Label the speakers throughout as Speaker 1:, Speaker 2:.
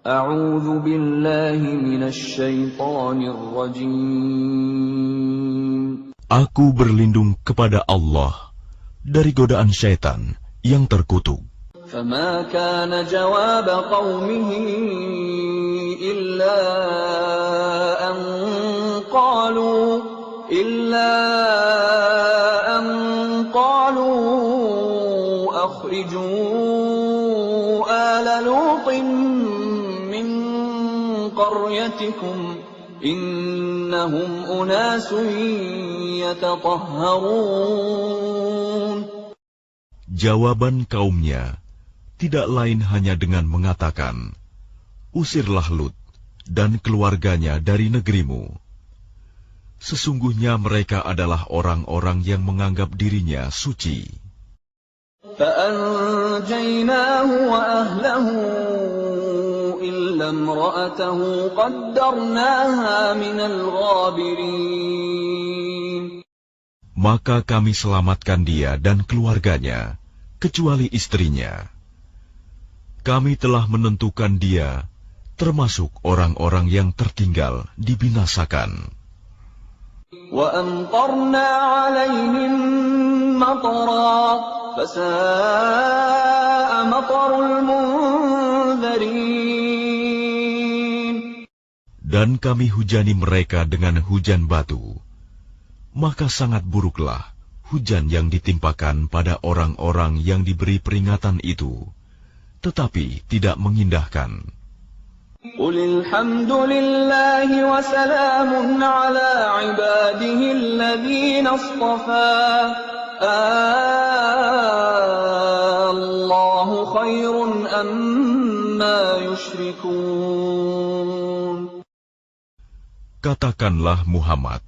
Speaker 1: أعوذ بالله من الشيطان الرجيم.
Speaker 2: Aku berlindung kepada Allah dari godaan syaitan yang terkutuk.
Speaker 1: فما كان جواب قومه إلا أن قالوا أخرجوا آل لوط من قريتكم إنهم أناس يتطهرون.
Speaker 2: Jawaban kaumnya tidak lain hanya dengan mengatakan, usirlah Lut dan keluarganya dari negerimu. Sesungguhnya mereka adalah orang-orang yang menganggap dirinya suci.
Speaker 1: فَأَنْجَيْنَاهُ وَأَهْلَهُ إِلَّا امْرَأَتَهُ قَدَّرْنَاهَا مِنَ الْغَابِرِينَ.
Speaker 2: Maka kami selamatkan dia dan keluarganya, kecuali istrinya. Kami telah menentukan dia termasuk orang-orang yang tertinggal dibinasakan.
Speaker 1: وَأَمْطَرْنَا عَلَيْهِمْ مَطَرًا فَسَاءَ مَطَرُ الْمُنذَرِينَ.
Speaker 2: Dan kami hujani mereka dengan hujan batu, maka sangat buruklah hujan yang ditimpakan pada orang-orang yang diberi peringatan itu, tetapi tidak mengindahkan.
Speaker 1: قُلِ الْحَمْدُ لِلَّهِ وَسَلَامٌ عَلَى عِبَادِهِ الَّذِينَ اصْطَفَى اللَّهُ خَيْرٌ أَمَّا يُشْرِكُونَ.
Speaker 2: Katakanlah Muhammad,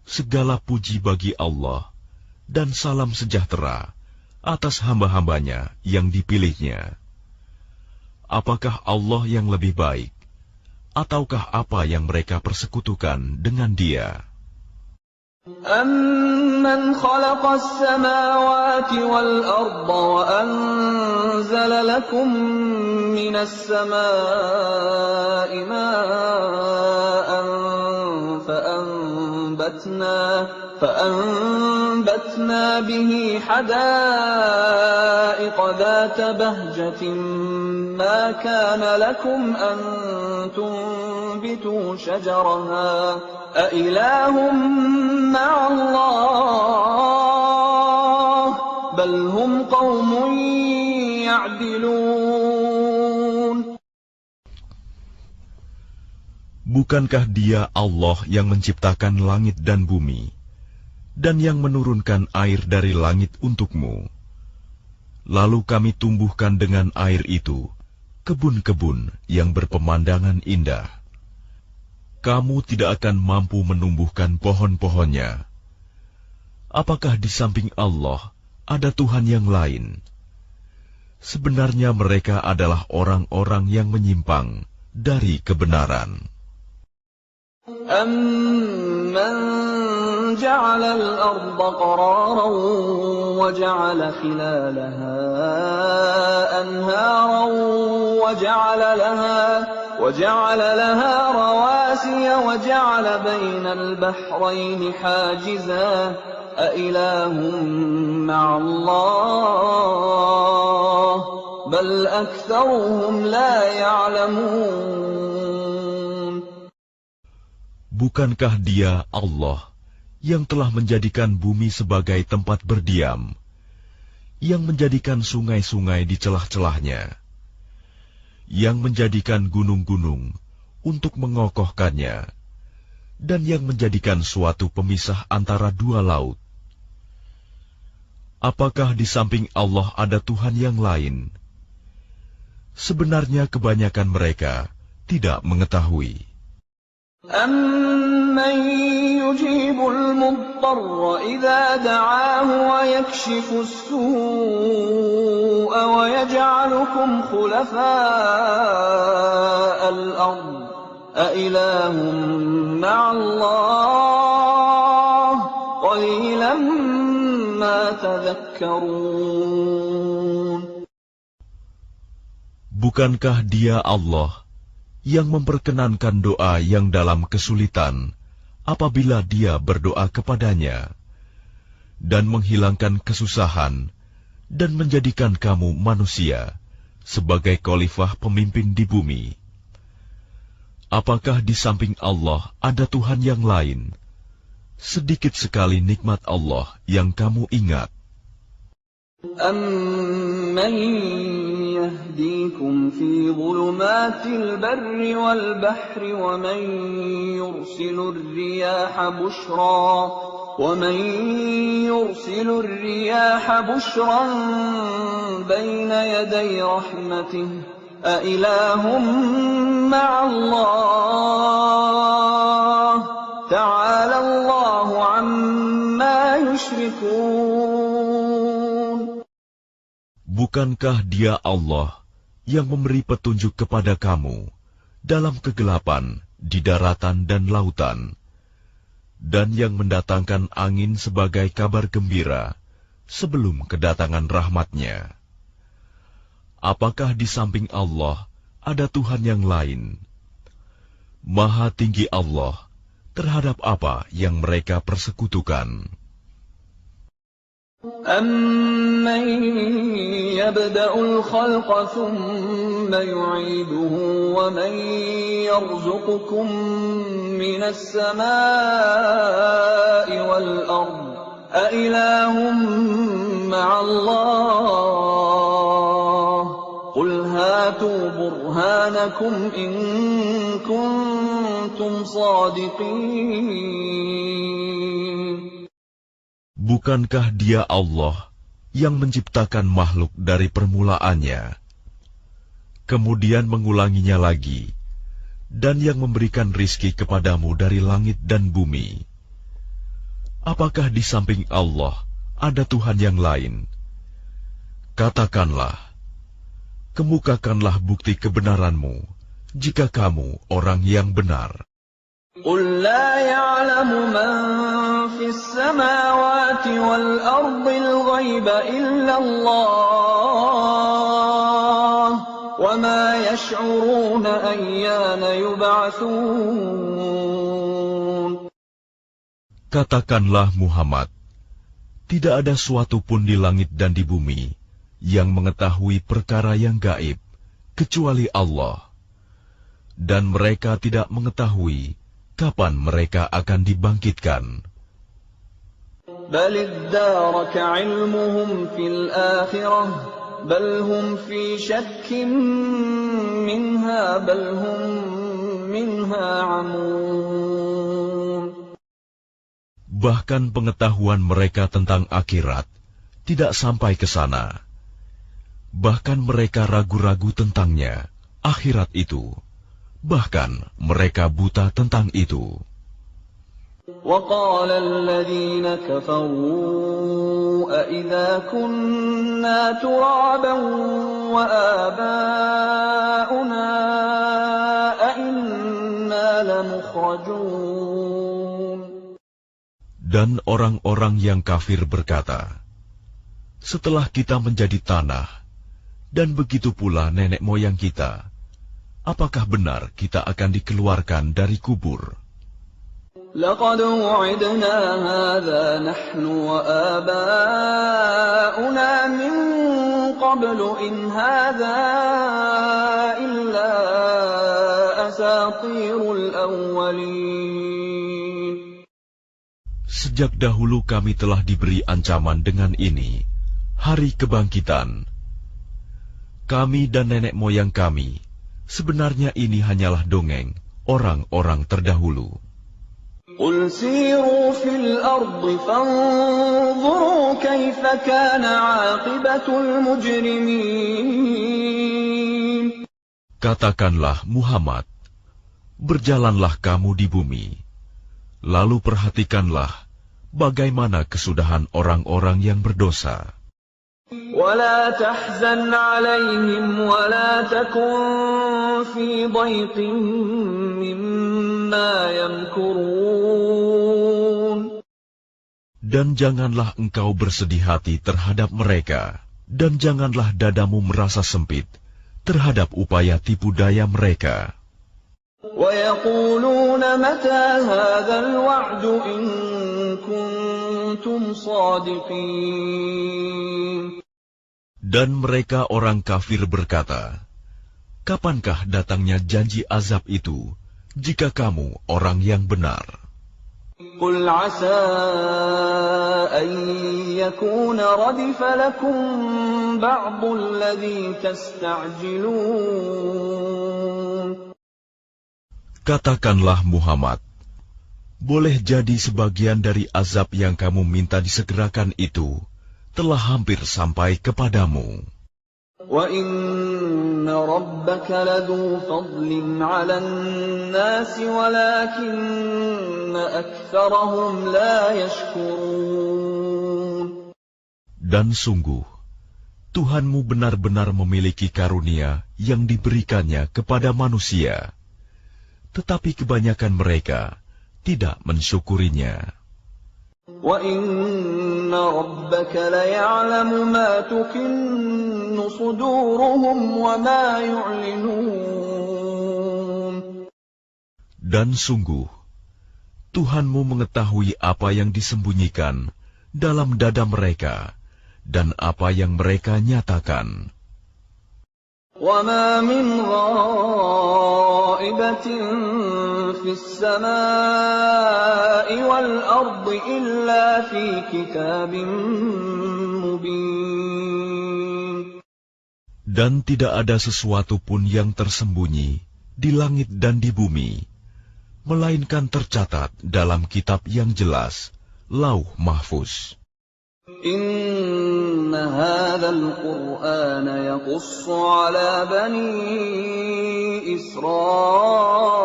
Speaker 2: segala puji bagi Allah dan salam sejahtera atas hamba-hambanya yang dipilihnya. Apakah Allah yang lebih baik, ataukah apa yang mereka persekutukan dengan Dia?
Speaker 1: أَمَّنْ خَلَقَ السَّمَاوَاتِ وَالْأَرْضَ وَأَنزَلَ لَكُم مِّنَ السَّمَاءِ مَاءً فَأَنبَتْنَا بِهِ حَدَائِقَ ذَاتَ بَهْجَةٍ مَّا كَانَ لَكُمْ أَن تُنبِتُوا شَجَرَهَا أَإِلَٰهٌ مَّعَ اللَّهِ بَلْ هُمْ قَوْمٌ يَعْدِلُونَ.
Speaker 2: Bukankah Dia Allah yang menciptakan langit dan bumi, dan yang menurunkan air dari langit untukmu? Lalu kami tumbuhkan dengan air itu kebun-kebun yang berpemandangan indah. Kamu tidak akan mampu menumbuhkan pohon-pohonnya. Apakah di samping Allah ada Tuhan yang lain? Sebenarnya mereka adalah orang-orang yang menyimpang dari kebenaran.
Speaker 1: أَمَّنْ جَعَلَ الْأَرْضَ قَرَارًا وَجَعَلَ خِلَالَهَا أَنْهَارًا وَجَعَلَ لَهَا رَوَاسِيَ وَجَعَلَ بَيْنَ الْبَحْرَيْنِ حَاجِزًا أَإِلَٰهٌ مَّعَ اللَّهِ بَلْ أَكْثَرُهُمْ لَا يَعْلَمُونَ.
Speaker 2: Bukankah Dia Allah yang telah menjadikan bumi sebagai tempat berdiam, yang menjadikan sungai-sungai di celah-celahnya, yang menjadikan gunung-gunung untuk mengokohkannya, dan yang menjadikan suatu pemisah antara dua laut? Apakah di samping Allah ada Tuhan yang lain? Sebenarnya kebanyakan mereka tidak mengetahui.
Speaker 1: أَمَّن يُجِيبُ الْمُضْطَرَّ إِذَا دَعَاهُ وَيَكْشِفُ السُّوءَ وَيَجْعَلُكُمْ خُلَفَاءَ الْأَرْضِ أَإِلَٰهٌ مَّعَ اللَّهِ قَلِيلًا مَّا تَذَكَّرُونَ.
Speaker 2: Bukankah Dia Allah yang memperkenankan doa yang dalam kesulitan apabila dia berdoa kepadanya, dan menghilangkan kesusahan, dan menjadikan kamu manusia sebagai khalifah pemimpin di bumi. Apakah di samping Allah ada Tuhan yang lain? Sedikit sekali nikmat Allah yang kamu ingat.
Speaker 1: أَمَّن يَهْدِيكُمْ فِي ظُلُمَاتِ الْبَرِّ وَالْبَحْرِ وَمَن يُرْسِلُ الرِّيَاحَ بُشْرًا بَيْنَ يَدَيْ رَحْمَتِهِ أَإِلَٰهٌ مَّعَ اللَّهِ تَعَالَى اللَّهُ عَمَّا يُشْرِكُونَ.
Speaker 2: Bukankah Dia Allah yang memberi petunjuk kepada kamu dalam kegelapan di daratan dan lautan, dan yang mendatangkan angin sebagai kabar gembira sebelum kedatangan rahmat-Nya? Apakah di samping Allah ada Tuhan yang lain? Maha tinggi Allah terhadap apa yang mereka persekutukan.
Speaker 1: أَمَّن يَبْدَأُ الْخَلْقَ ثُمَّ يُعِيدُهُ وَمَن يَرْزُقُكُم مِّنَ السَّمَاءِ وَالْأَرْضِ أَإِلَٰهٌ مَّعَ اللَّهِ قُلْ هَاتُوا بُرْهَانَكُمْ إِن كُنتُمْ صَادِقِينَ.
Speaker 2: Bukankah Dia Allah yang menciptakan makhluk dari permulaannya, kemudian mengulanginya lagi, dan yang memberikan rizki kepadamu dari langit dan bumi? Apakah di samping Allah ada Tuhan yang lain? Katakanlah, kemukakanlah bukti kebenaranmu, jika kamu orang yang benar.
Speaker 1: قُل لَّا يَعْلَمُ مَن فِي السَّمَاوَاتِ وَالْأَرْضِ الْغَيْبَ إِلَّا اللَّهُ وَمَا يَشْعُرُونَ أَيَّانَ يُبْعَثُونَ.
Speaker 2: Katakanlah Muhammad, tidak ada suatu pun di langit dan di bumi yang mengetahui perkara yang gaib, kecuali Allah. Dan mereka tidak mengetahui kapan mereka akan dibangkitkan.
Speaker 1: بَلِ ادَّارَكَ عِلْمُهُمْ فِي الْآخِرَةِ بَلْ هُمْ فِي شَكٍّ مِّنْهَا بَلْ هُمْ مِنْهَا عَمُونَ.
Speaker 2: Bahkan pengetahuan mereka tentang akhirat tidak sampai ke sana. Bahkan mereka ragu-ragu tentangnya, akhirat itu. Bahkan mereka buta tentang itu.
Speaker 1: وَقَالَ الَّذِينَ كَفَرُوا أَإِذَا كُنَّا تُرَابًا وَآبَاؤُنَا أَإِنَّا لَمُخْرَجُونَ.
Speaker 2: Dan orang-orang yang kafir berkata, setelah kita menjadi tanah, dan begitu pula nenek moyang kita, apakah benar kita akan dikeluarkan dari kubur?
Speaker 1: لَقَدْ وُعِدْنَا هَٰذَا نَحْنُ وَآبَاؤُنَا مِن قَبْلُ إِنْ هَٰذَا إِلَّا أَسَاطِيرُ الْأَوَّلِينَ.
Speaker 2: Sejak dahulu kami telah diberi ancaman dengan ini, hari kebangkitan. Kami dan nenek moyang kami, sebenarnya ini hanyalah dongeng orang-orang terdahulu.
Speaker 1: قُلْ سِيرُوا فِي الْأَرْضِ فَانظُرُوا كَيْفَ كَانَ عَاقِبَةُ الْمُجْرِمِينَ.
Speaker 2: Katakanlah Muhammad, berjalanlah kamu di bumi, lalu perhatikanlah bagaimana kesudahan orang-orang yang berdosa.
Speaker 1: وَلَا تَحْزَنْ عَلَيْهِمْ وَلَا تَكُنْ فِي ضَيْقٍ مِّمَّا يَمْكُرُونَ.
Speaker 2: Dan janganlah engkau bersedih hati terhadap mereka, dan janganlah dadamu merasa sempit terhadap upaya tipu daya mereka.
Speaker 1: ويقولون متى هذا الوعد إن كنتم صادقين.
Speaker 2: Dan mereka orang kafir berkata, kapankah datangnya janji azab itu, jika kamu orang yang benar?
Speaker 1: قل عسى أن يكون ردف لكم بعض الذي تستعجلون.
Speaker 2: Katakanlah Muhammad, boleh jadi sebagian dari azab yang kamu minta disegerakan itu telah hampir sampai kepadamu.
Speaker 1: وَإِنَّ رَبَّكَ لَذُو فَضْلٍ عَلَى النَّاسِ وَلَكِنَّ أَكْثَرَهُمْ لَا يَشْكُرُونَ.
Speaker 2: Dan sungguh, Tuhanmu benar-benar memiliki karunia yang diberikannya kepada manusia, tetapi kebanyakan mereka tidak mensyukurinya.
Speaker 1: وَإِنَّ رَبَّكَ لَيَعْلَمُ مَا تُكِنُّ صُدُورُهُمْ وَمَا يُعْلِنُونَ.
Speaker 2: Dan sungguh, Tuhanmu mengetahui apa yang disembunyikan dalam dada mereka dan apa yang mereka nyatakan.
Speaker 1: وَمَا مِنْ غَائِبَةٍ فِي السَّمَاءِ وَالْأَرْضِ إِلَّا فِي كِتَابٍ مُبِينٍ.
Speaker 2: Dan tidak ada sesuatu pun yang tersembunyi di langit dan di bumi, melainkan tercatat dalam kitab yang jelas, Lauh Mahfuz.
Speaker 1: إِنَّ هَذَا الْقُرْآنَ يَقُصُّ عَلَى بَنِي إِسْرَائِيلَ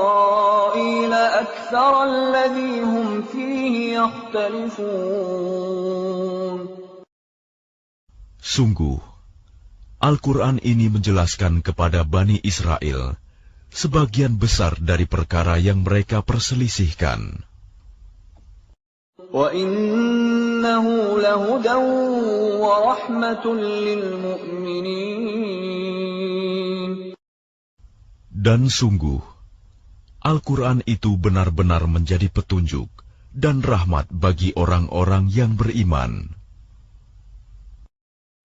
Speaker 1: أَكْثَرَ الَّذِي هُمْ فِيهِ يَخْتَلِفُونَ.
Speaker 2: Sungguh, Al-Quran ini menjelaskan kepada Bani Israel sebagian besar dari perkara yang mereka perselisihkan.
Speaker 1: وَإِنَّهُ لَهُدًى وَرَحْمَةٌ لِّلْمُؤْمِنِينَ.
Speaker 2: Dan sungguh, Al-Quran itu benar-benar menjadi petunjuk dan rahmat bagi orang-orang yang beriman.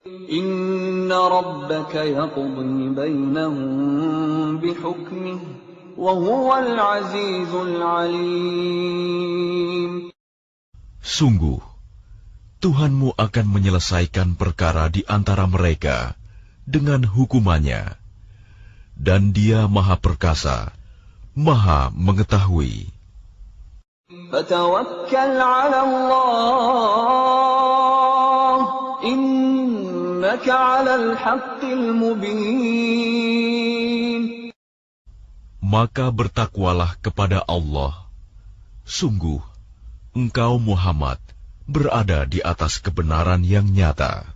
Speaker 1: Inna rabbaka yaqdi bainahum bihukmih wa huwal azizul alim.
Speaker 2: Sungguh, Tuhanmu akan menyelesaikan perkara di antara mereka dengan hukumannya, dan Dia Maha Perkasa, Maha Mengetahui.
Speaker 1: Fatawakkal 'ala Allah, innaka 'alal haqqil mubin.
Speaker 2: Maka bertakwalah kepada Allah. Sungguh, engkau Muhammad berada di atas kebenaran yang nyata.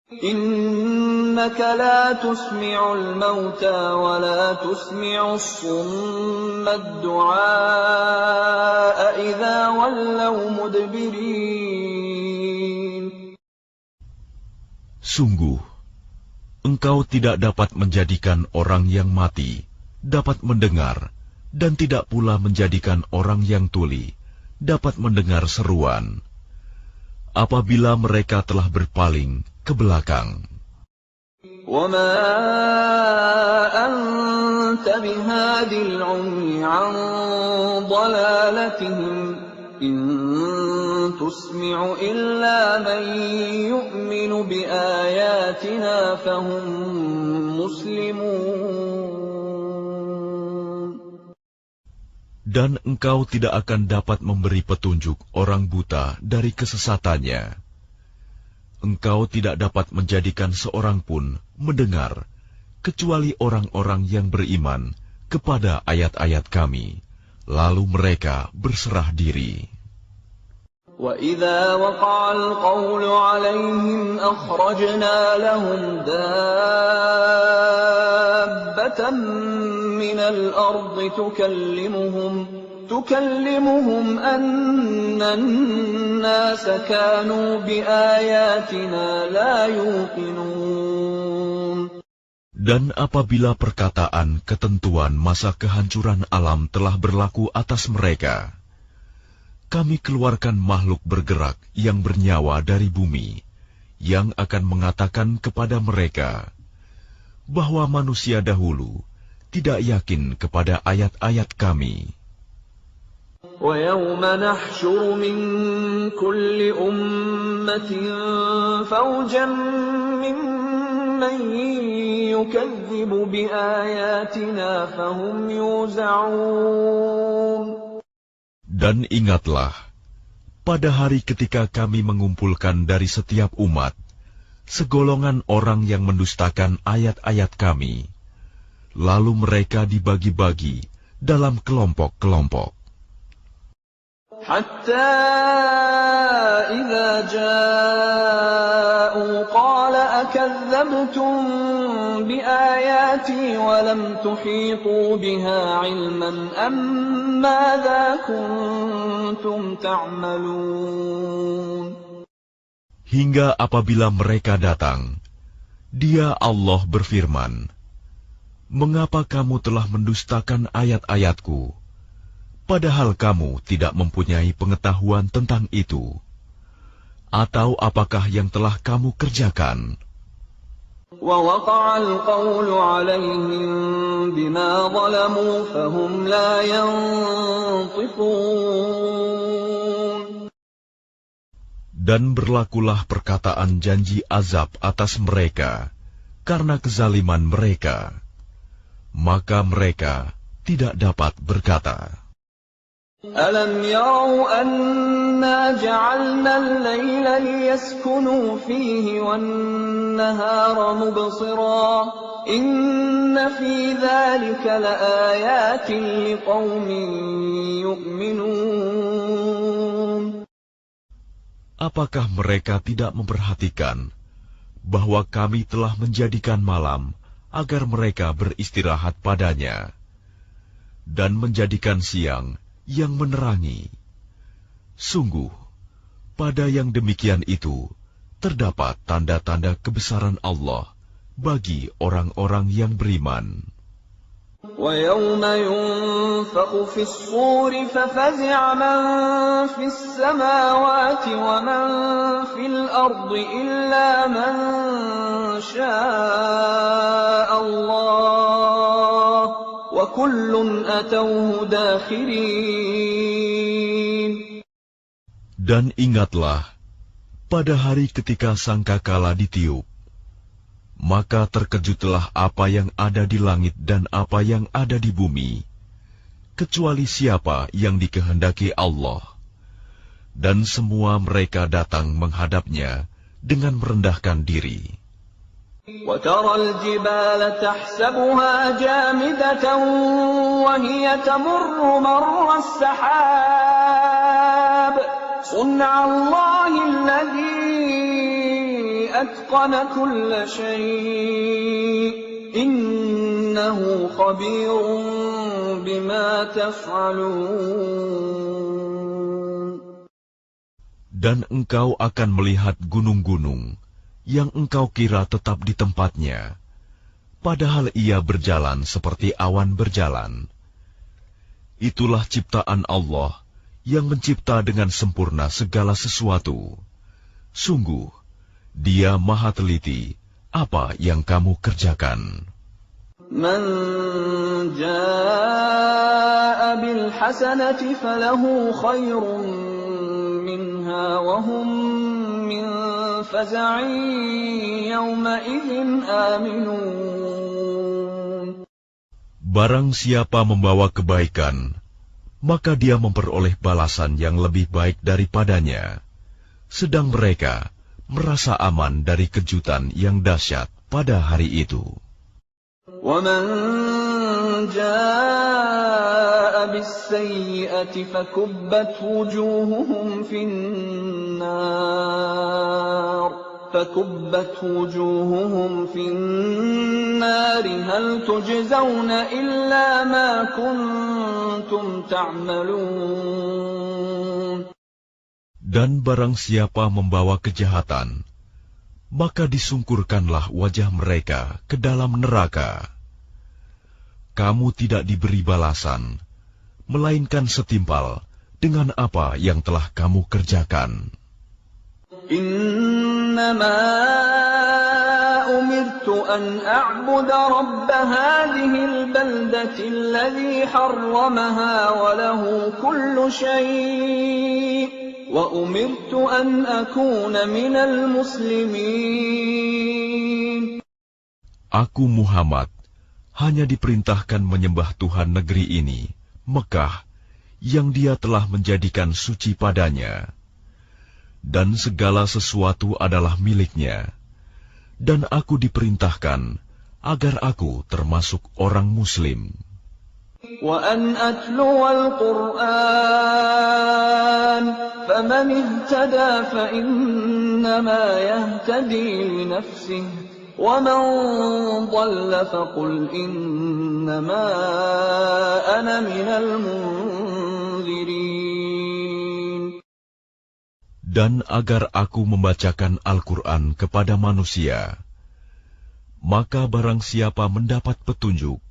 Speaker 1: Innaka la tusmi'ul mauta wa la tusmi'us summa ad-du'a idza wallaw mudbirin.
Speaker 2: Sungguh, engkau tidak dapat menjadikan orang yang mati dapat mendengar, dan tidak pula menjadikan orang yang tuli dapat mendengar seruan apabila mereka telah berpaling ke belakang.
Speaker 1: وَمَا أَنْتَ بِهَادِ الْعُمْيِ عَنْ ضَلَالَتِهِمْ إِنْ تُسْمِعُ إِلَّا مَنْ يُؤْمِنُ بِآيَاتِنَا فَهُمْ مُسْلِمُونَ.
Speaker 2: Dan engkau tidak akan dapat memberi petunjuk orang buta dari kesesatannya. Engkau tidak dapat menjadikan seorang pun mendengar, kecuali orang-orang yang beriman kepada ayat-ayat kami, lalu mereka berserah diri.
Speaker 1: وَإِذَا وَقَعَ الْقَوْلُ عَلَيْهِمْ أَخْرَجْنَا لَهُمْ دَابَّةً مِّنَ الْأَرْضِ تُكَلِّمُهُمْ أَنَّ النَّاسَ كَانُوا بِآيَاتِنَا لَا يُوقِنُونَ.
Speaker 2: Dan apabila perkataan ketentuan masa kehancuran alam telah berlaku atas mereka, kami keluarkan makhluk bergerak yang bernyawa dari bumi, yang akan mengatakan kepada mereka bahwa manusia dahulu tidak yakin kepada ayat-ayat kami.
Speaker 1: وَيَوْمَ نَحْشُرُ مِنْ كُلِّ أُمَّةٍ فَوْجًا مِّمَّنْ يُكَذِّبُ بِآيَاتِنَا فَهُمْ يُوزَعُونَ.
Speaker 2: Dan ingatlah, pada hari ketika kami mengumpulkan dari setiap umat segolongan orang yang mendustakan ayat-ayat kami, lalu mereka dibagi-bagi dalam kelompok-kelompok.
Speaker 1: حتى إذا جاءوا قال أكذبتم بآياتي ولم تحيطوا بها علما أم ماذا كنتم تعملون.
Speaker 2: Hingga apabila mereka datang, Dia Allah berfirman, "Mengapa kamu telah mendustakan ayat-ayatku, padahal kamu tidak mempunyai pengetahuan tentang itu? Atau apakah yang telah kamu kerjakan?"
Speaker 1: وَوَقَعَ الْقَوْلُ عَلَيْهِمْ بِمَا ظَلَمُوا فَهُمْ لَا يَنطِقُونَ.
Speaker 2: Dan berlakulah perkataan janji azab atas mereka karena kezaliman mereka, maka mereka tidak dapat berkata.
Speaker 1: أَلَمْ يَرَوْا أَنَّا جَعَلْنَا اللَّيْلَ لِيَسْكُنُوا فِيهِ وَالنَّهَارَ مُبْصِرًا إِنَّ فِي ذَلِكَ لَآيَاتٍ لِقَوْمٍ يُؤْمِنُونَ.
Speaker 2: Apakah mereka tidak memperhatikan bahwa kami telah menjadikan malam agar mereka beristirahat padanya, dan menjadikan siang yang menerangi? Sungguh, pada yang demikian itu terdapat tanda-tanda kebesaran Allah bagi orang-orang yang beriman.
Speaker 1: وَيَوْمَ يُنفَخُ فِي الصُّورِ فَفَزِعَ مَن فِي السَّمَاوَاتِ وَمَن فِي الْأَرْضِ إِلَّا مَن شَاءَ اللَّهُ وَكُلٌّ أَتَوْهُ دَاخِرِينَ.
Speaker 2: Dan ingatlah, pada hari ketika sangkakala ditiup, maka terkejutlah apa yang ada di langit dan apa yang ada di bumi, kecuali siapa yang dikehendaki Allah. Dan semua mereka datang menghadapnya dengan merendahkan diri.
Speaker 1: وَتَرَى الْجِبَالَ تَحْسَبُهَا جَامِدَةً وَهِيَ تَمُرُّ مَرَّ السَّحَابِ صُنْعَ اللَّهِ الَّذِي أَتْقَنَ كُلَّ شَيْءٍ إِنَّهُ خَبِيرٌ بِمَا تَفْعَلُونَ.
Speaker 2: Dan engkau akan melihat gunung-gunung yang engkau kira tetap di tempatnya, padahal ia berjalan seperti awan berjalan. Itulah ciptaan Allah yang mencipta dengan sempurna segala sesuatu. Sungguh, Dia Maha Teliti apa yang kamu kerjakan.
Speaker 1: مَنْ جَاءَ بِالْحَسَنَةِ فَلَهُ خَيْرٌ مِنْهَا وَهُمْ مِنْ فَزَعٍ يَوْمَئِذٍ آمِنُونَ.
Speaker 2: Barang siapa membawa kebaikan, maka dia memperoleh balasan yang lebih baik daripadanya, sedang mereka merasa aman dari kejutan yang dahsyat pada hari itu.
Speaker 1: وَمَنْ جَاءَ بِالسَّيِّئَةِ فَكُبَّتْ وُجُوهُهُمْ فِي النَّارِ هَلْ تُجْزَوْنَ إِلَّا مَا كُنْتُمْ تَعْمَلُونَ.
Speaker 2: Dan barang siapa membawa kejahatan, maka disungkurkanlah wajah mereka ke dalam neraka. Kamu tidak diberi balasan, melainkan setimpal dengan apa yang telah kamu kerjakan.
Speaker 1: إنما أمرت أن أعبد رب هذه البلدة الذي حرمها وله كل شيء وأمرت أن أكون من المسلمين.
Speaker 2: Aku Muhammad hanya diperintahkan menyembah Tuhan negeri ini, Mekah, yang Dia telah menjadikan suci padanya. Dan segala sesuatu adalah miliknya, dan aku diperintahkan agar aku termasuk orang Muslim.
Speaker 1: وأن أتلو القرآن فمن اهتدى فإنما يهتدي لنفسه ومن ضل فقل إنما أنا من المنذرين.
Speaker 2: Dan agar aku membacakan Al-Quran kepada manusia, maka barang siapa mendapat petunjuk,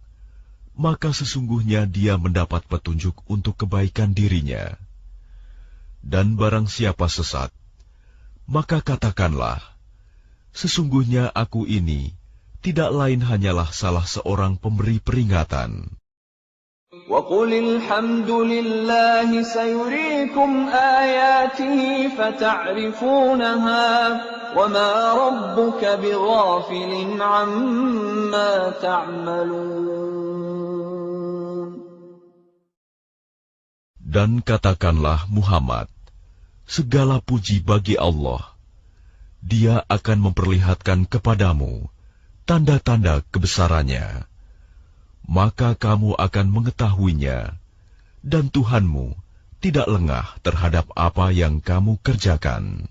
Speaker 2: maka sesungguhnya dia mendapat petunjuk untuk kebaikan dirinya. Dan barang siapa sesat, maka katakanlah, sesungguhnya aku ini tidak lain hanyalah salah seorang pemberi peringatan.
Speaker 1: وَقُلِ الْحَمْدُ لِلَّهِ سَيُرِيكُمْ آيَاتِهِ فَتَعْرِفُونَهَا وَمَا رَبُّكَ بِغَافِلٍ عَمَّا تَعْمَلُونَ.
Speaker 2: Dan katakanlah Muhammad, segala puji bagi Allah. Dia akan memperlihatkan kepadamu tanda-tanda kebesarannya. Maka kamu akan mengetahuinya, dan Tuhanmu tidak lengah terhadap apa yang kamu kerjakan.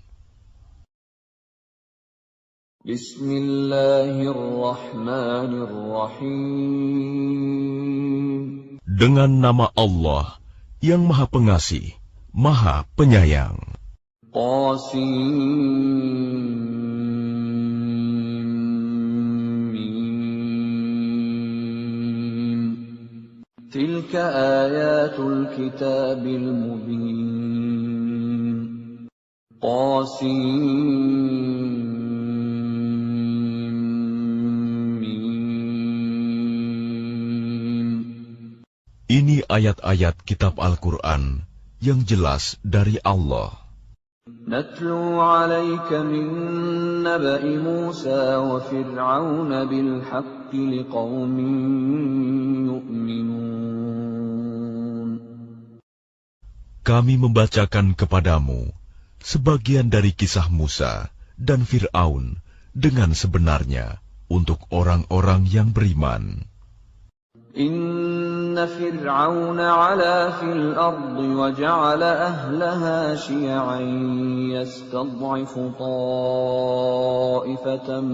Speaker 1: Bismillahirrahmanirrahim.
Speaker 2: Dengan nama Allah yang Maha Pengasih, Maha Penyayang.
Speaker 1: Qasim. تلك آيات الكتاب المبين.
Speaker 2: Ini ayat-ayat kitab Al-Quran yang jelas dari Allah.
Speaker 1: نتلو عليك من نبأ موسى وفرعون بالحق لقوم يؤمنون.
Speaker 2: Kami membacakan kepadamu sebagian dari kisah Musa dan Fir'aun dengan sebenarnya untuk orang-orang yang beriman.
Speaker 1: Inna Fir'aun 'ala fil ardi wa ja'ala ahlaha syi'an yastad'ifu ta'ifatan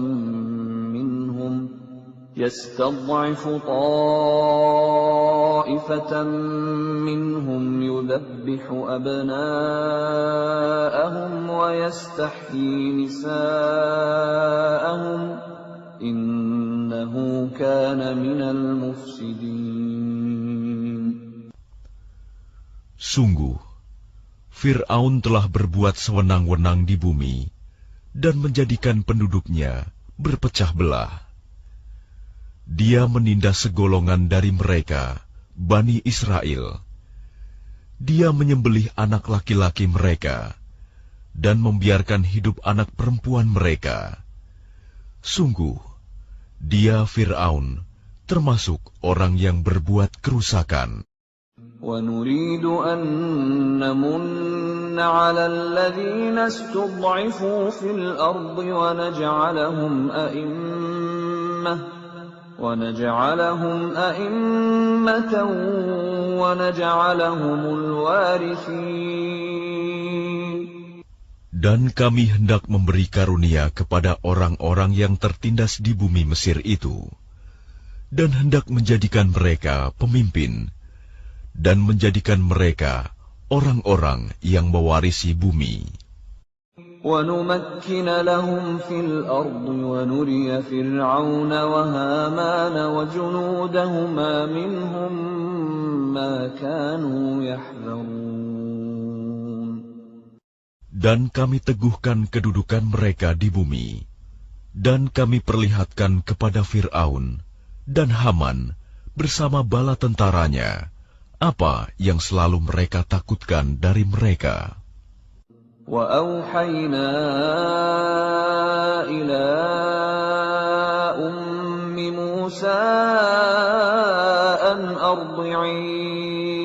Speaker 1: minhum yudhabbihu abna'ahum wa yastahyi nisa'ahum innahu kana minal mufsidin.
Speaker 2: Sungguh, Fir'aun telah berbuat sewenang-wenang di bumi dan menjadikan penduduknya berpecah belah. Dia menindas segolongan dari mereka, Bani Israel. Dia menyembelih anak laki-laki mereka dan membiarkan hidup anak perempuan mereka. Sungguh, dia Fir'aun termasuk orang yang berbuat kerusakan.
Speaker 1: وَنُرِيدُ أَن نَّمُنَّ عَلَى الَّذِينَ اسْتُضْعِفُوا فِي الْأَرْضِ وَنَجْعَلَهُمْ أَئِمَّةً وَنَجْعَلَهُمُ الْوَارِثِينَ.
Speaker 2: Dan kami hendak memberi karunia kepada orang-orang yang tertindas di bumi Mesir itu, dan hendak menjadikan mereka pemimpin, dan menjadikan mereka orang-orang yang mewarisi bumi.
Speaker 1: ونمكن لهم في الأرض ونري فرعون وهامان وجنودهما منهم ما كانوا يحذرون.
Speaker 2: Dan kami teguhkan kedudukan mereka di bumi, dan kami perlihatkan kepada Fir'aun dan Haman bersama bala tentaranya apa yang selalu mereka takutkan dari mereka.
Speaker 1: وَأَوْحَيْنَا إِلَىٰ أُمِّ مُوسَىٰ أَنْ أَرْضِعِيهِ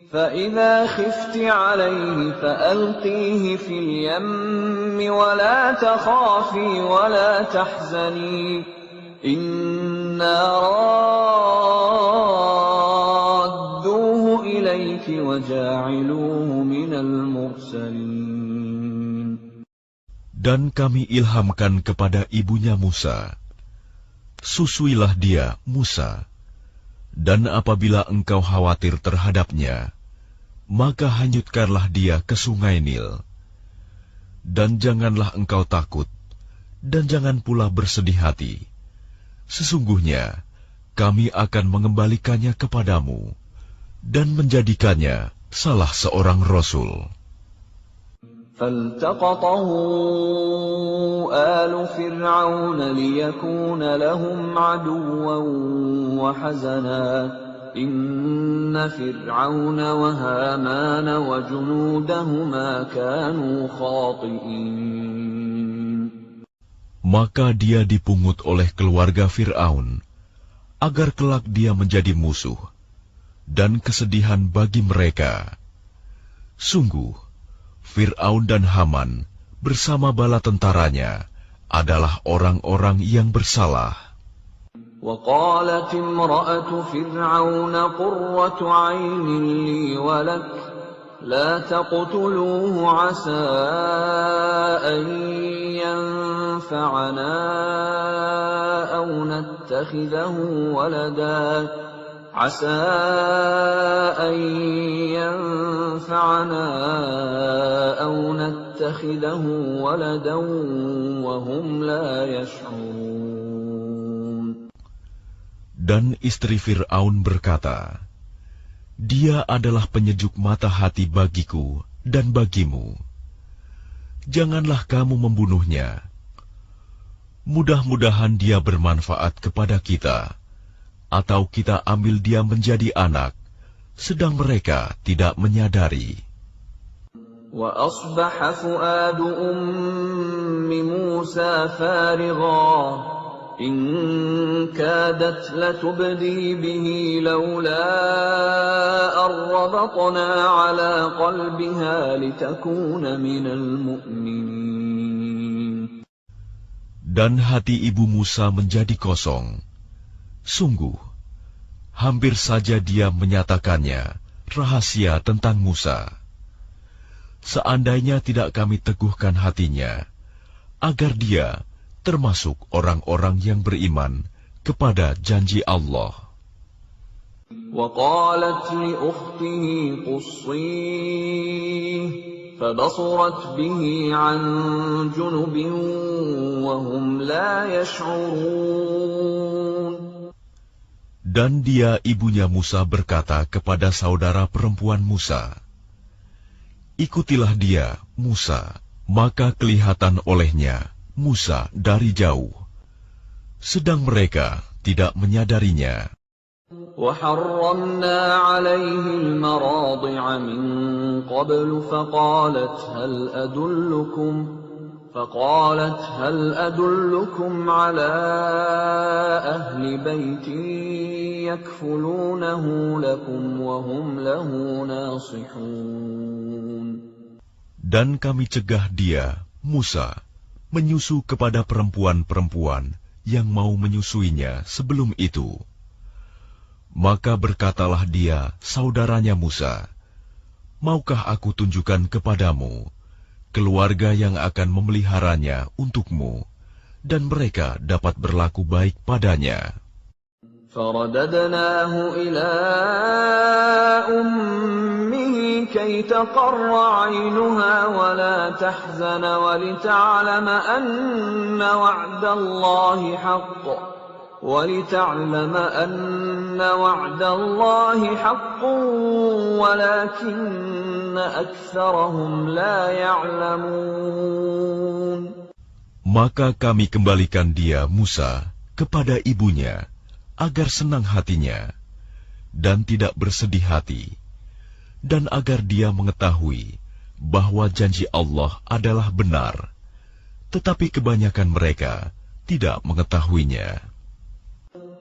Speaker 1: فَإِذَا خِفْتِ عَلَيْهِ فَأَلْقِيهِ فِي الْيَمِّ وَلَا تَخَافِي وَلَا تَحْزَنِي إِنَّا رَادُّوهُ إِلَيْكِ وَجَاعِلُوهُ مِنَ الْمُرْسَلِينَ.
Speaker 2: Dan kami ilhamkan kepada ibunya Musa, susuilah dia, Musa, dan apabila engkau khawatir terhadapnya, maka hanyutkanlah dia ke sungai Nil. Dan janganlah engkau takut, dan jangan pula bersedih hati. Sesungguhnya, kami akan mengembalikannya kepadamu, dan menjadikannya salah seorang Rasul.
Speaker 1: فَالْتَقَطَهُ آلُ فِرْعَوْنَ لِيَكُونَ لَهُمْ عَدُوًّا وَحَزَنًا إِنَّ فِرْعَوْنَ وَهَامَانَ وَجُنُودَهُمَا كَانُوا خَاطِئِينَ.
Speaker 2: Maka dia dipungut oleh keluarga Fir'aun, agar kelak dia menjadi musuh, dan kesedihan bagi mereka. Sungguh, Fir'aun dan Haman bersama bala tentaranya adalah orang-orang yang bersalah.
Speaker 1: وَقَالَتِ امْرَأَةُ فِرْعَوْنَ قُرَّةُ عَيْنٍ لِّي وَلَكَ لَا تَقْتُلُوهُ عَسَىٰ أَن يَنفَعَنَا أَوْ نَتَّخِذَهُ وَلَدًا عَسَىٰ أَن يَنفَعَنَا أَوْ نَتَّخِذَهُ وَلَدًا وَهُمْ لَا يَشْعُرُونَ.
Speaker 2: Dan istri Fir'aun berkata, dia adalah penyejuk mata hati bagiku dan bagimu. Janganlah kamu membunuhnya. Mudah-mudahan dia bermanfaat kepada kita, atau kita ambil dia menjadi anak, sedang mereka tidak menyadari.
Speaker 1: وَأَصْبَحَ فُؤَادُ أُمِّ مُوسَىٰ فَارِغًا إِن كَادَتْ لَتُبْدِي بِهِ لَوْلَا أَن رَّبَطْنَا عَلَىٰ قَلْبِهَا لِتَكُونَ مِنَ الْمُؤْمِنِينَ.
Speaker 2: Dan hati ibu Musa menjadi kosong. Sungguh, hampir saja dia menyatakannya rahasia tentang Musa. Seandainya tidak kami teguhkan hatinya, agar dia termasuk orang-orang yang beriman kepada janji Allah.
Speaker 1: وَقَالَتْ لِأُخْتِهِ قُصِّيهِ فَبَصُرَتْ بِهِ عَن جُنُبٍ وَهُمْ لَا يَشْعُرُونَ.
Speaker 2: Dan dia, ibunya Musa, berkata kepada saudara perempuan Musa, ikutilah dia, Musa. Maka kelihatan olehnya Musa dari jauh, sedang mereka tidak menyadarinya.
Speaker 1: وَحَرَّمْنَا عَلَيْهِ الْمَرَاضِعَ مِن قَبْلُ فقالت هل أدلكم على أهل بيت يكفلونه لكم وهم له ناصحون.
Speaker 2: Dan kami cegah dia, Musa, menyusu kepada perempuan-perempuan yang mau menyusuinya sebelum itu. Maka berkatalah dia, saudaranya Musa, maukah aku tunjukkan kepadamu keluarga yang akan memeliharanya untukmu, dan mereka dapat berlaku baik padanya.
Speaker 1: فرددناه إلى أمه كي تقر عينها ولا تحزن ولتعلم أن وعد الله حق ولكن أكثرهم لا يعلمون.
Speaker 2: Maka kami kembalikan dia, Musa, kepada ibunya, agar senang hatinya, dan tidak bersedih hati, dan agar dia mengetahui bahwa janji Allah adalah benar, tetapi kebanyakan mereka tidak mengetahuinya.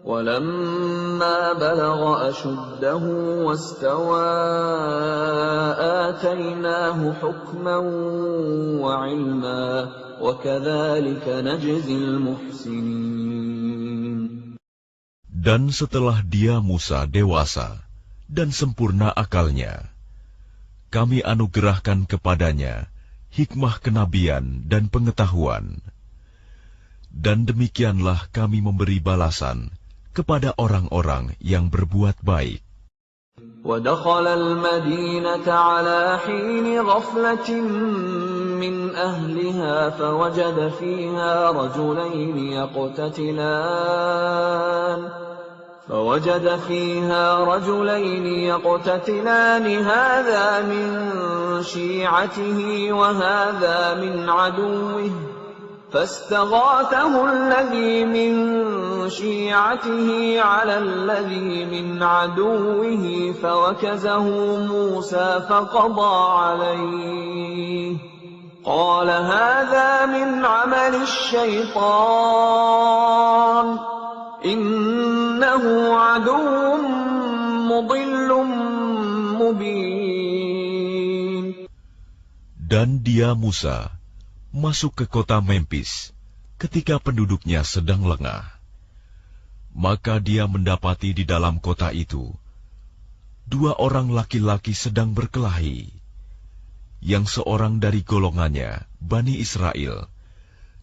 Speaker 1: وَلَمَّا بَلَغَ أَشُدَّهُ وَاسْتَوَى آتَيْنَاهُ حُكْمًا وَعِلْمًا وَكَذَلِكَ نَجْزِي الْمُحْسِنِينَ.
Speaker 2: Dan setelah dia Musa dewasa dan sempurna akalnya, kami anugerahkan kepadanya hikmah kenabian dan pengetahuan. Dan demikianlah kami memberi balasan kepada orang-orang yang berbuat baik.
Speaker 1: وَدَخَلَ الْمَدِينَةَ عَلَى حِينِ غَفْلَةٍ مِّنْ أَهْلِهَا فَوَجَدَ فيها رجلين يقتتلان هذا من شيعته وهذا من عدوه فاستغاثه الذي من شيعته على الذي من عدوه فوكزه موسى فقضى عليه قال هذا من عمل الشيطان إنه عدو مضل مبين.
Speaker 2: Dan dia Musa masuk ke kota Memphis ketika penduduknya sedang lengah. Maka dia mendapati di dalam kota itu 2 orang laki-laki sedang berkelahi, yang seorang dari golongannya Bani Israel,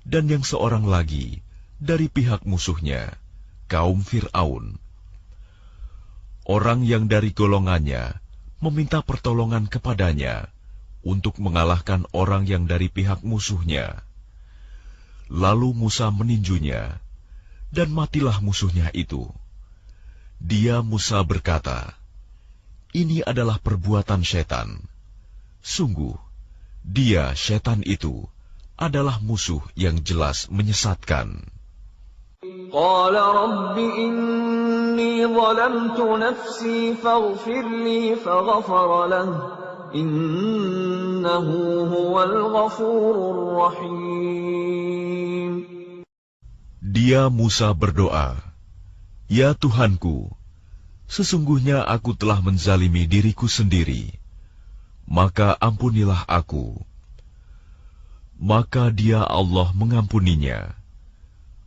Speaker 2: dan yang seorang lagi dari pihak musuhnya, kaum Fir'aun. Orang yang dari golongannya meminta pertolongan kepadanya untuk mengalahkan orang yang dari pihak musuhnya. Lalu Musa meninjunya, dan matilah musuhnya itu. Dia Musa berkata, "Ini adalah perbuatan setan. Sungguh, dia setan itu adalah musuh yang jelas menyesatkan."
Speaker 1: قال رب إني ظلمت نفسي فاغفر لي فغفر له إنه هو الغفور الرحيم.
Speaker 2: Dia Musa berdoa, "Ya Tuhanku, sesungguhnya aku telah menzalimi diriku sendiri, maka ampunilah aku." Maka dia Allah mengampuninya.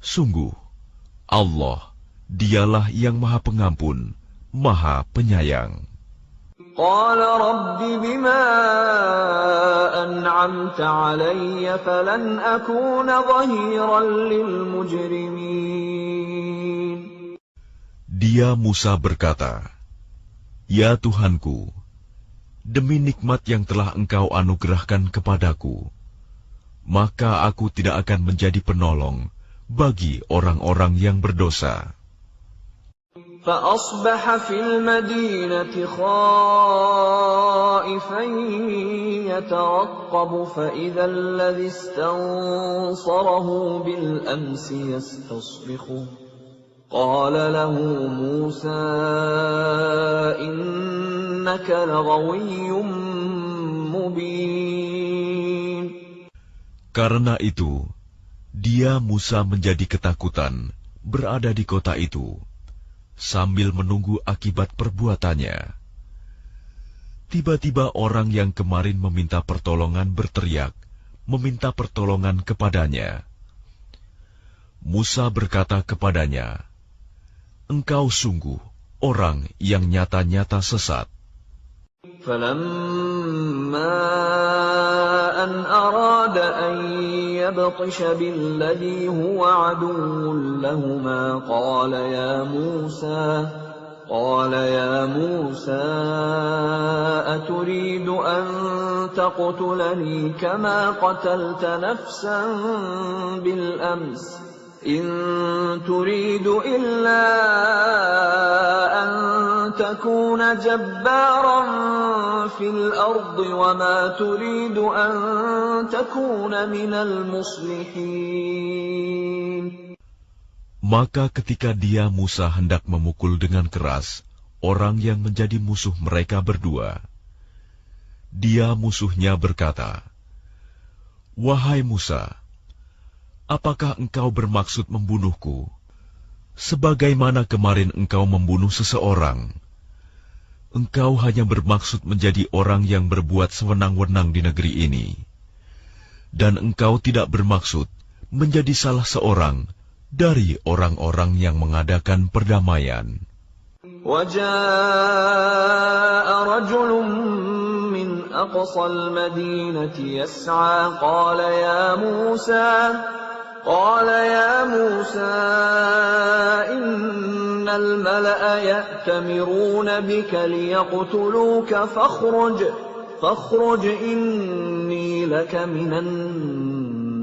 Speaker 2: Sungguh, Allah, dialah yang Maha Pengampun, Maha Penyayang.
Speaker 1: قال رب بما أنعمت علي فلن أكون ظهيرا للمجرمين.
Speaker 2: Dia Musa berkata, "Ya Tuhanku, demi nikmat yang telah Engkau anugerahkan kepadaku, maka aku tidak akan menjadi penolong bagi orang-orang yang berdosa."
Speaker 1: فأصبح في المدينة خائفا يترقب فإذا الذي استنصره بالأمس يستصرخه قال له موسى إنك لغوي مبين.
Speaker 2: Karena itu, dia Musa menjadi ketakutan berada di kota itu, sambil menunggu akibat perbuatannya. Tiba-tiba orang yang kemarin meminta pertolongan berteriak, meminta pertolongan kepadanya. Musa berkata kepadanya, "Engkau sungguh orang yang nyata-nyata sesat."
Speaker 1: فَلَمَّا أَنْ أَرَادَ أَنْ ليبطش بالذي هو عدو لهما قال يا موسى أتريد أن تقتلني كما قتلت نفسا بالأمس إن تريد إلا أن تكون جبارا في الأرض وما تريد أن تكون من المصلحين.
Speaker 2: Maka ketika dia Musa hendak memukul dengan keras orang yang menjadi musuh mereka berdua, dia musuhnya berkata, "Wahai Musa, apakah engkau bermaksud membunuhku, sebagaimana kemarin engkau membunuh seseorang? Engkau hanya bermaksud menjadi orang yang berbuat sewenang-wenang di negeri ini, dan engkau tidak bermaksud menjadi salah seorang dari orang-orang yang mengadakan perdamaian."
Speaker 1: وجاء رجل من أقصى المدينة يسعى قال يا موسى إن الملأ يأتمرون بك ليقتلوك فاخرج إني لك من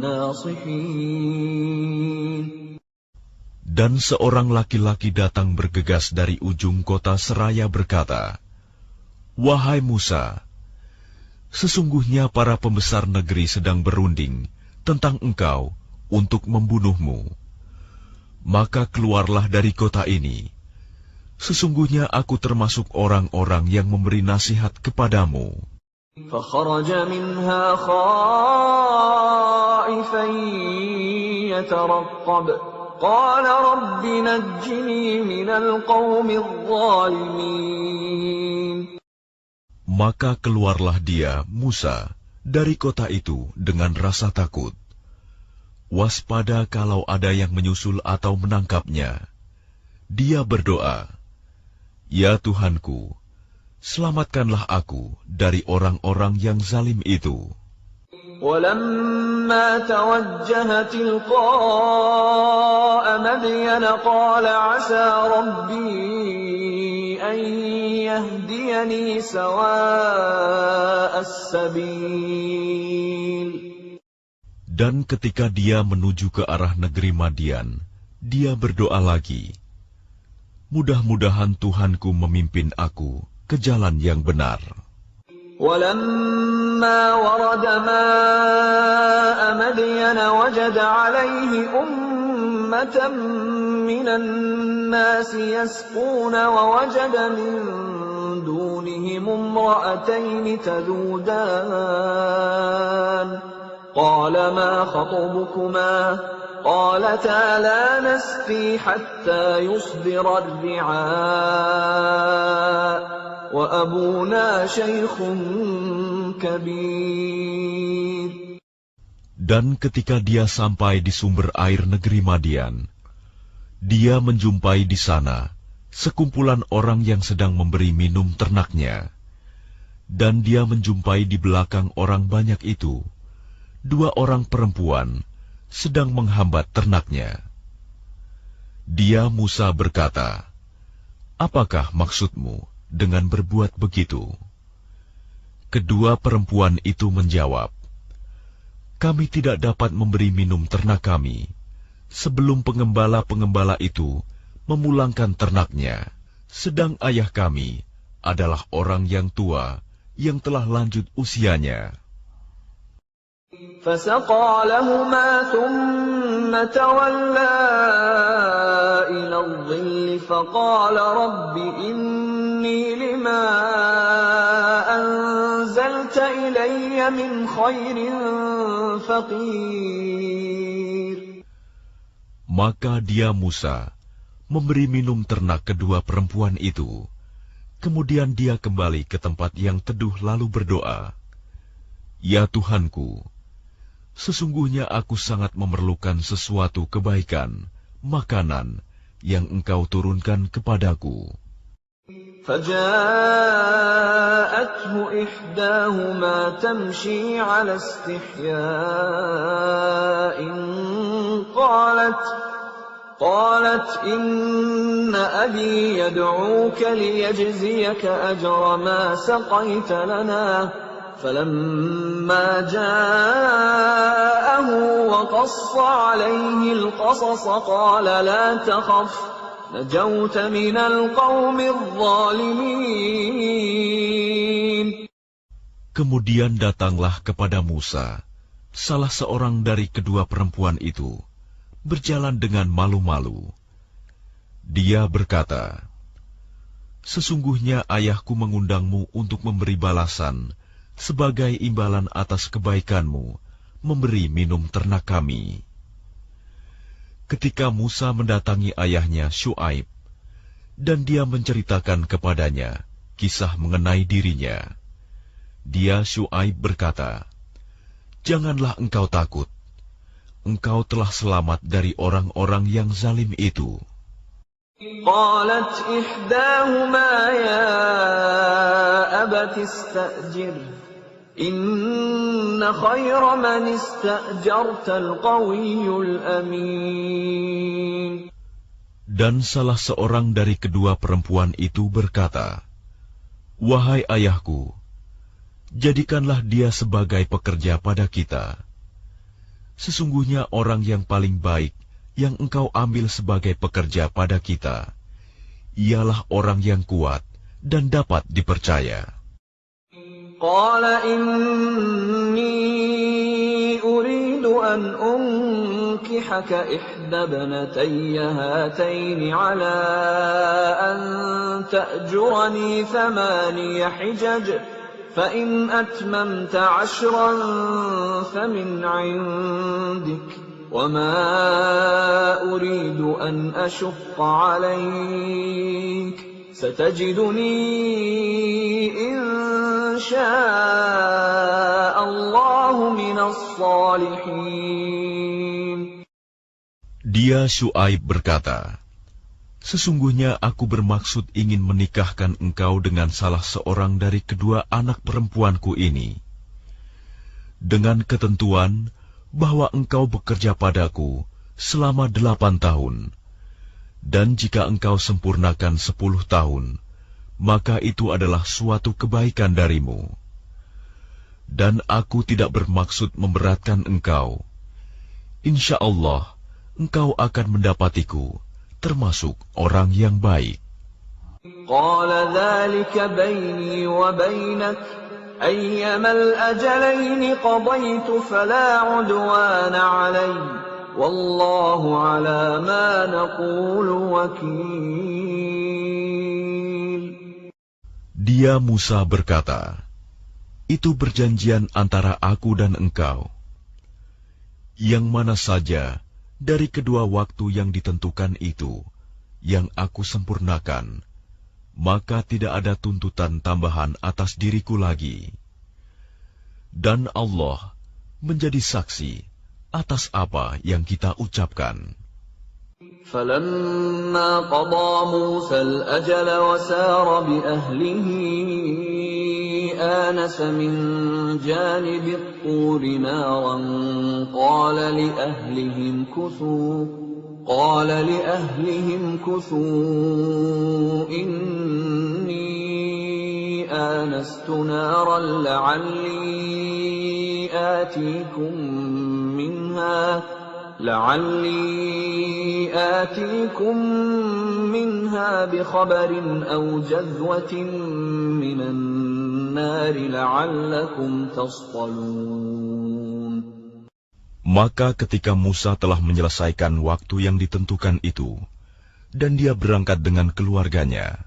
Speaker 1: الناصحين.
Speaker 2: Dan seorang laki-laki datang bergegas dari ujung kota seraya berkata, "Wahai Musa, sesungguhnya para pembesar negeri sedang berunding tentang engkau untuk membunuhmu. Maka keluarlah dari kota ini. Sesungguhnya aku termasuk orang-orang yang memberi nasihat kepadamu."
Speaker 1: فخرج منها خائفا يترقب قال رب نجني من القوم الظالمين.
Speaker 2: Maka keluarlah dia, Musa, dari kota itu dengan rasa takut, waspada kalau ada yang menyusul atau menangkapnya. Dia berdoa, "Ya Tuhanku, selamatkanlah aku dari orang-orang yang zalim itu."
Speaker 1: ولما توجه تلقاء مدين قال عسى ربي أن يهديني سواء السبيل.
Speaker 2: Dan ketika dia menuju ke arah negeri Madian, dia berdoa lagi, "Mudah-mudahan Tuhanku memimpin aku ke jalan yang benar."
Speaker 1: ولما ورد ماء مدين وجد عليه أمة من الناس يسقون ووجد من دونهم امرأتين تذودان قال ما خطبكما قالتا لا نسقي حتى يصدر الرعاء وأبونا شيخ كبير.
Speaker 2: Dan ketika dia sampai di sumber air negeri Madian, dia menjumpai di sana sekumpulan orang yang sedang memberi minum ternaknya. Dan dia menjumpai di belakang orang banyak itu 2 orang perempuan sedang menghambat ternaknya. Dia Musa berkata, "Apakah maksudmu dengan berbuat begitu?" Kedua perempuan itu menjawab, "Kami tidak dapat memberi minum ternak kami sebelum pengembala-pengembala itu memulangkan ternaknya, sedang ayah kami adalah orang yang tua yang telah lanjut usianya."
Speaker 1: فسقى لهما ثم تولى إلى الظل فقال رب إني لما أنزلت إلي من خير فقير.
Speaker 2: Maka dia Musa memberi minum ternak kedua perempuan itu. Kemudian dia kembali ke tempat yang teduh lalu berdoa, "Ya Tuhanku, sesungguhnya aku sangat memerlukan sesuatu kebaikan, makanan yang Engkau turunkan kepadaku."
Speaker 1: فجاءته إحداهما تمشي على استحياء قالت إن أبي يدعوك ليجزيك أجر ما سقيت لنا فلما جاءه وقص عليه القصص قال لا تخف نجوت من القوم الظالمين.
Speaker 2: Kemudian datanglah kepada Musa salah seorang dari kedua perempuan itu, berjalan dengan malu-malu. Dia berkata, "Sesungguhnya ayahku mengundangmu untuk memberi balasan sebagai imbalan atas kebaikanmu, memberi minum ternak kami." Ketika Musa mendatangi ayahnya Syuaib, dan dia menceritakan kepadanya kisah mengenai dirinya, dia Syuaib berkata, "Janganlah engkau takut. Engkau telah selamat dari orang-orang yang zalim itu."
Speaker 1: قالت إحداهما يا أبت استأجره إن خير من استأجرت القوي الأمين.
Speaker 2: Dan salah seorang dari kedua perempuan itu berkata, "Wahai ayahku, jadikanlah dia sebagai pekerja pada kita. Sesungguhnya orang yang paling baik yang engkau ambil sebagai pekerja pada kita, ialah orang yang kuat dan dapat dipercaya."
Speaker 1: قال إني أريد أن أنكحك إحدى ابنتي هاتين على أن تأجرني 8 حجج فإن أتممت 10 فمن عندك وما أريد أن أشق عليك ستجدني إن شاء الله من الصالحين.
Speaker 2: Dia Syuaib berkata, "Sesungguhnya aku bermaksud ingin menikahkan engkau dengan salah seorang dari kedua anak perempuanku ini, dengan ketentuan bahwa engkau bekerja padaku selama 8 tahun, dan jika engkau sempurnakan 10 tahun, maka itu adalah suatu kebaikan darimu. Dan aku tidak bermaksud memberatkan engkau. Insya Allah, engkau akan mendapatiku, termasuk orang yang baik."
Speaker 1: قال ذلك بيني وبينك أيما الأجلين قضيت فلا عدوان علي والله على ما نقول وكيل.
Speaker 2: Dia Musa berkata, "Itu perjanjian antara aku dan engkau. Yang mana saja dari kedua waktu yang ditentukan itu, yang aku sempurnakan, maka tidak ada tuntutan tambahan atas diriku lagi. Dan Allah menjadi saksi atas apa yang kita ucapkan."
Speaker 1: فلما قضى موسى الأجل وسار بأهله آنس من جانب الطور نارا قال لأهلهم كثوا إني آنست نارا لعلي آتيكم منها بخبر أو جذوة من النار لعلكم تصطلون.
Speaker 2: Maka ketika Musa telah menyelesaikan waktu yang ditentukan itu, dan dia berangkat dengan keluarganya,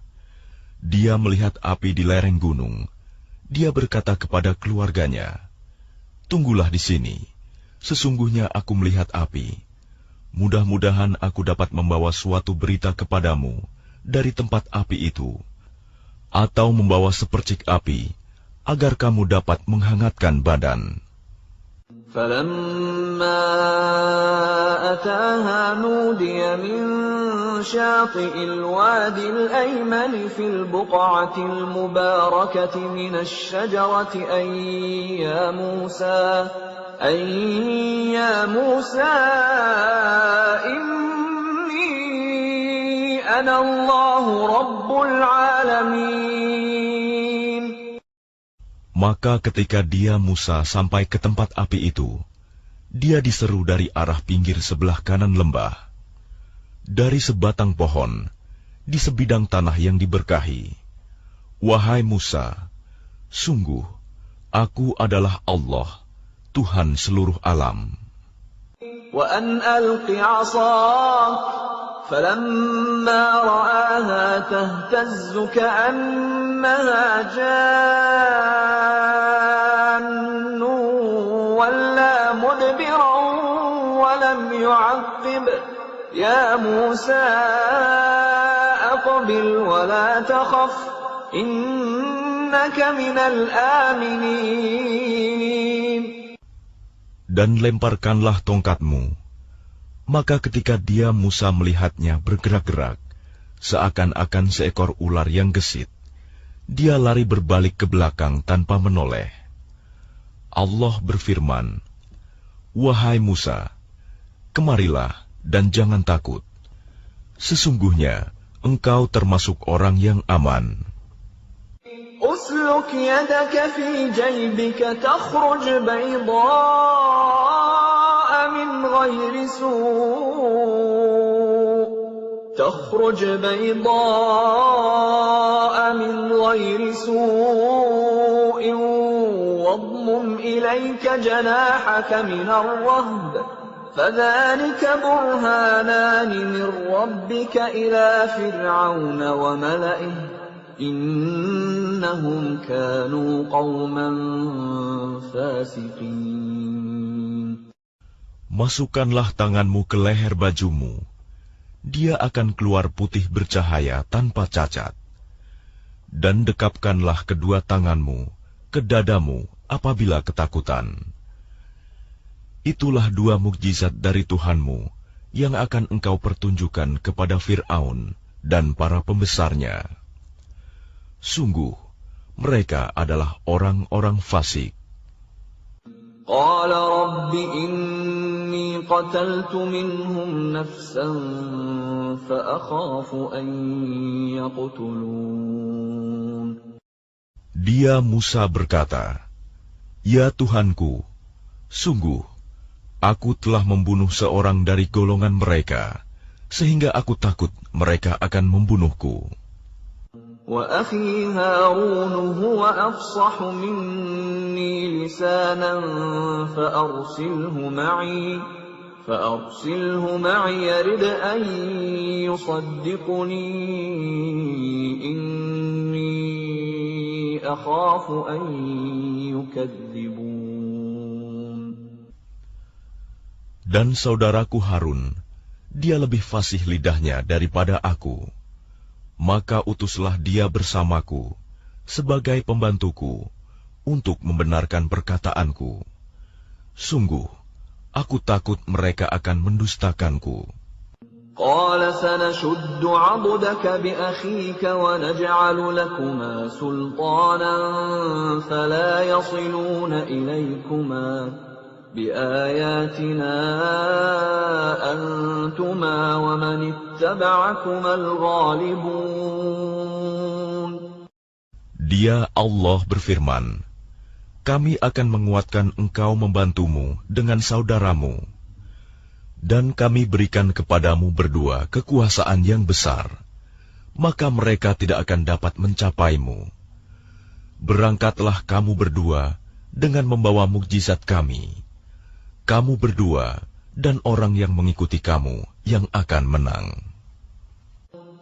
Speaker 2: dia melihat api di lereng gunung. Dia berkata kepada keluarganya, "Tunggulah di sini. Sesungguhnya aku melihat api. Mudah-mudahan aku dapat membawa suatu berita kepadamu dari tempat api itu, atau membawa sepercik api, agar kamu dapat menghangatkan badan."
Speaker 1: فلما أتاها نودي من شاطئ الوادي الأيمن في البقعة المباركة من الشجرة أن يا موسى إني أنا الله رب العالمين.
Speaker 2: Maka ketika dia Musa sampai ke tempat api itu, dia diseru dari arah pinggir sebelah kanan lembah, dari sebatang pohon, di sebidang tanah yang diberkahi. Wahai Musa, sungguh, aku adalah Allah, Tuhan seluruh alam.
Speaker 1: وأن ألق عصاك فلما رآها تهتز كأنها جان ولا مدبرا ولم يعقب يا موسى أقبل ولا تخف إنك من الآمنين.
Speaker 2: Dan lemparkanlah tongkatmu. Maka ketika dia Musa melihatnya bergerak-gerak, seakan-akan seekor ular yang gesit, dia lari berbalik ke belakang tanpa menoleh. Allah berfirman, "Wahai Musa, kemarilah dan jangan takut. Sesungguhnya engkau termasuk orang yang aman."
Speaker 1: أسلك يدك في جيبك تخرج بيضاء من غير سوء واضمم إليك جناحك من الرهب فذلك برهانان من ربك إلى فرعون وملئه إنهم كانوا قوما فاسقين.
Speaker 2: Masukkanlah tanganmu ke leher bajumu. Dia akan keluar putih bercahaya tanpa cacat. Dan dekapkanlah kedua tanganmu ke dadamu apabila ketakutan. Itulah dua mukjizat dari Tuhanmu yang akan engkau pertunjukkan kepada Fir'aun dan para pembesarnya. Sungguh, mereka adalah orang-orang fasik.
Speaker 1: قال رب إني قتلت منهم نفسا فأخاف أن يقتلون.
Speaker 2: Dia Musa berkata, "Ya Tuhanku, sungguh, aku telah membunuh seorang dari golongan mereka, sehingga aku takut mereka akan membunuhku."
Speaker 1: وأخي هارون هو أفصح مني لسانا فأرسله معي يرد أن يصدقني إني أخاف أن يكذبون.
Speaker 2: Dan saudaraku Harun, dia lebih fasih lidahnya daripada aku. Maka utuslah dia bersamaku sebagai pembantuku untuk membenarkan perkataanku. Sungguh, aku takut mereka akan mendustakanku.
Speaker 1: قال سنشد عضدك بأخيك ونجعل لكما سلطانا فلا يصلون إليكما بآياتنا أنتما ومن اتبعكما الغالبون.
Speaker 2: Dia Allah berfirman, kami akan menguatkan engkau membantumu dengan saudaramu, dan kami berikan kepadamu berdua kekuasaan yang besar, maka mereka tidak akan dapat mencapaimu. Berangkatlah kamu berdua dengan membawa mukjizat kami. Kamu berdua dan orang yang mengikuti kamu yang akan menang.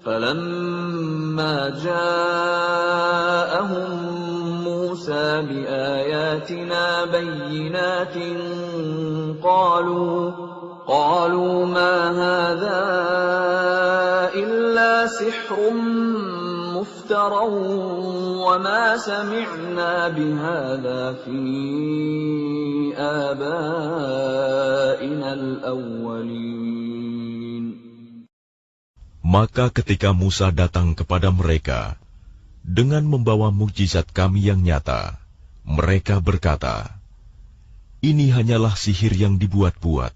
Speaker 1: فَلَمَّا جَاءَهُم مُوسَى بِآيَاتِنَا بَيِّنَاتٍ قَالُوا مَا هَذَا إِلَّا سِحْرٌ مُفْتَرًى وَمَا سَمِعْنَا بِهَذَا فِي آبَائِنَا الْأَوَّلِينَ.
Speaker 2: Maka ketika Musa datang kepada mereka dengan membawa mukjizat kami yang nyata, mereka berkata, "Ini hanyalah sihir yang dibuat-buat,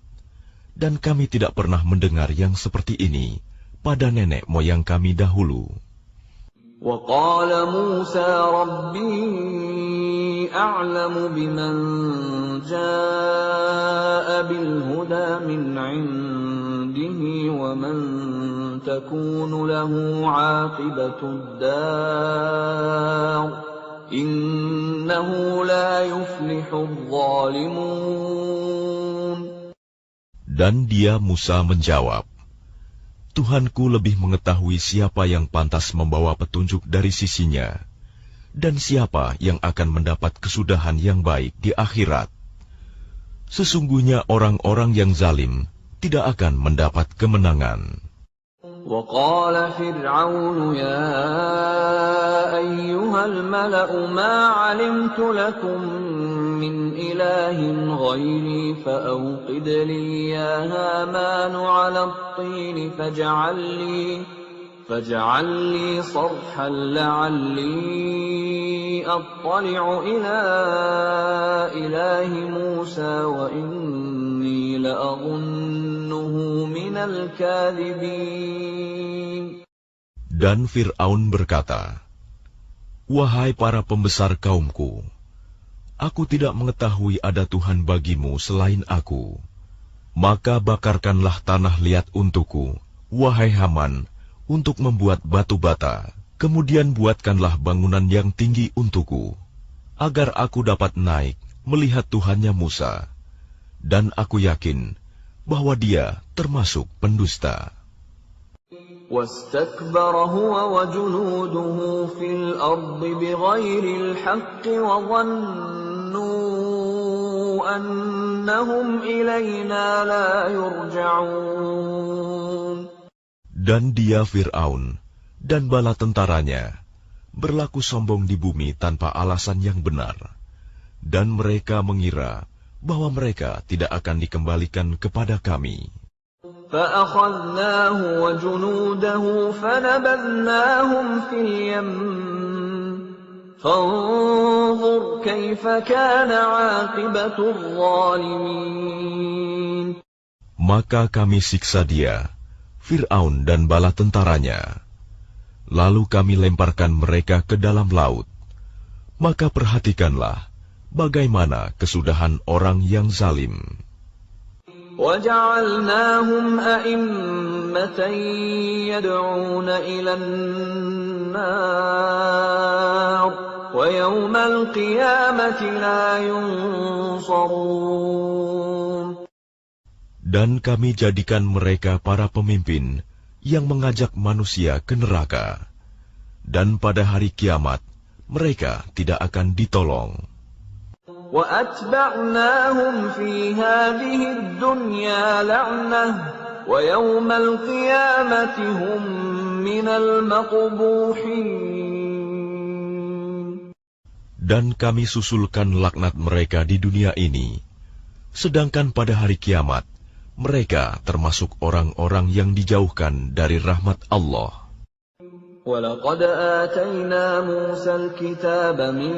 Speaker 2: dan kami tidak pernah mendengar yang seperti ini pada nenek moyang kami dahulu."
Speaker 1: وقال موسى ربي أعلم بمن جاء بالهدى من عنده ومن تكون له عاقبة الدار إنه لا يفلح الظالمون.
Speaker 2: Dan dia Musa menjawab, "Tuhanku lebih mengetahui siapa yang pantas membawa petunjuk dari sisinya, dan siapa yang akan mendapat kesudahan yang baik di akhirat. Sesungguhnya orang-orang yang zalim tidak akan mendapat kemenangan."
Speaker 1: وقال فرعون يا أيها الملأ ما علمت لكم من إله غيري فأوقد لي يا هامان على الطين فاجعل لي صرحا لعلي أطلع إلى إله موسى وإني لأظنه من الكاذبين.
Speaker 2: Dan Fir'aun berkata, "Wahai para pembesar kaumku, aku tidak mengetahui ada Tuhan bagimu selain aku. Maka bakarkanlah tanah liat untukku, wahai Haman, untuk membuat batu bata. Kemudian buatkanlah bangunan yang tinggi untukku, agar aku dapat naik melihat Tuhannya Musa. Dan aku yakin bahwa dia termasuk pendusta."
Speaker 1: واستكبر هو وجنوده في الأرض بغير الحق وظنوا أنهم إلينا لا يرجعون.
Speaker 2: Dan dia Fir'aun dan bala tentaranya berlaku sombong di bumi tanpa alasan yang benar, dan mereka mengira bahwa mereka tidak akan dikembalikan kepada kami.
Speaker 1: فأخذناه وجنوده فنبذناهم في اليم فانظر كيف كان عاقبة الظالمين.
Speaker 2: Maka kami siksa dia, Fir'aun dan bala tentaranya. Lalu kami lemparkan mereka ke dalam laut. Maka perhatikanlah bagaimana kesudahan orang yang zalim.
Speaker 1: وَجَعَلْنَاهُمْ أَئِمَّةً يَدْعُونَ إِلَى النَّارِ وَيَوْمَ الْقِيَامَةِ لَا يُنصَرُونَ.
Speaker 2: Dan kami jadikan mereka para pemimpin yang mengajak manusia ke neraka, dan pada hari kiamat mereka tidak akan ditolong.
Speaker 1: وَأَتْبَعْنَاهُمْ فِي هَذِهِ الدُّنْيَا لَعْنَةً وَيَوْمَ الْقِيَامَةِ هُمْ مِنَ الْمَقْبُوحِينَ.
Speaker 2: Dan kami susulkan laknat mereka di dunia ini, sedangkan pada hari kiamat mereka termasuk orang-orang yang dijauhkan dari rahmat Allah.
Speaker 1: وَلَقَدْ آتَيْنَا مُوسَى الْكِتَابَ مِنْ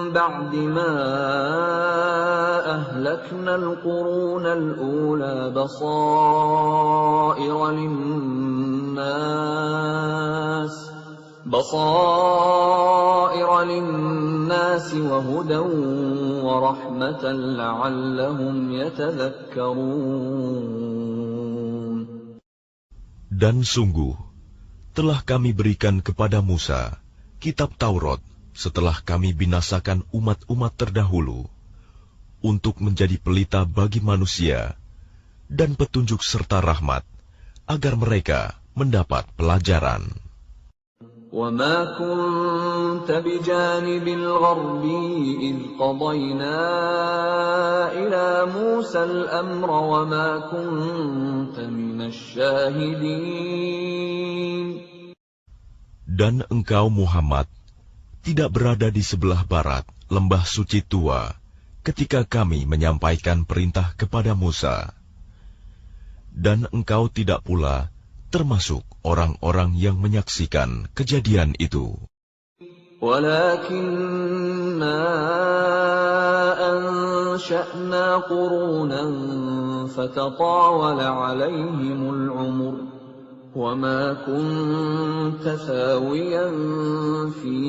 Speaker 1: بَعْدِ مَا أَهْلَكْنَا الْقُرُونَ الْأُولَى بَصَائِرَ لِلنَّاسِ وَهُدًى وَرَحْمَةً لَعَلَّهُمْ يَتَذَكَّرُونَ.
Speaker 2: Dan sungguh, telah kami berikan kepada Musa kitab Taurat setelah kami binasakan umat-umat terdahulu, untuk menjadi pelita bagi manusia dan petunjuk serta rahmat, agar mereka mendapat pelajaran.
Speaker 1: وَمَا كُنْتَ بِجَانِبِ الْغَرْبِيِّ إِذْ قَضَيْنَا إِلَى مُوسَى الْأَمْرَ وَمَا كُنْتَ مِنَ الشَّاهِدِينَ.
Speaker 2: Dan engkau Muhammad tidak berada di sebelah barat lembah suci tua ketika kami menyampaikan perintah kepada Musa. Dan engkau tidak pula termasuk orang-orang yang menyaksikan kejadian itu.
Speaker 1: ولكننا أنشأنا قرونا فتطاول عليهم العمر وما كنت ثاويا في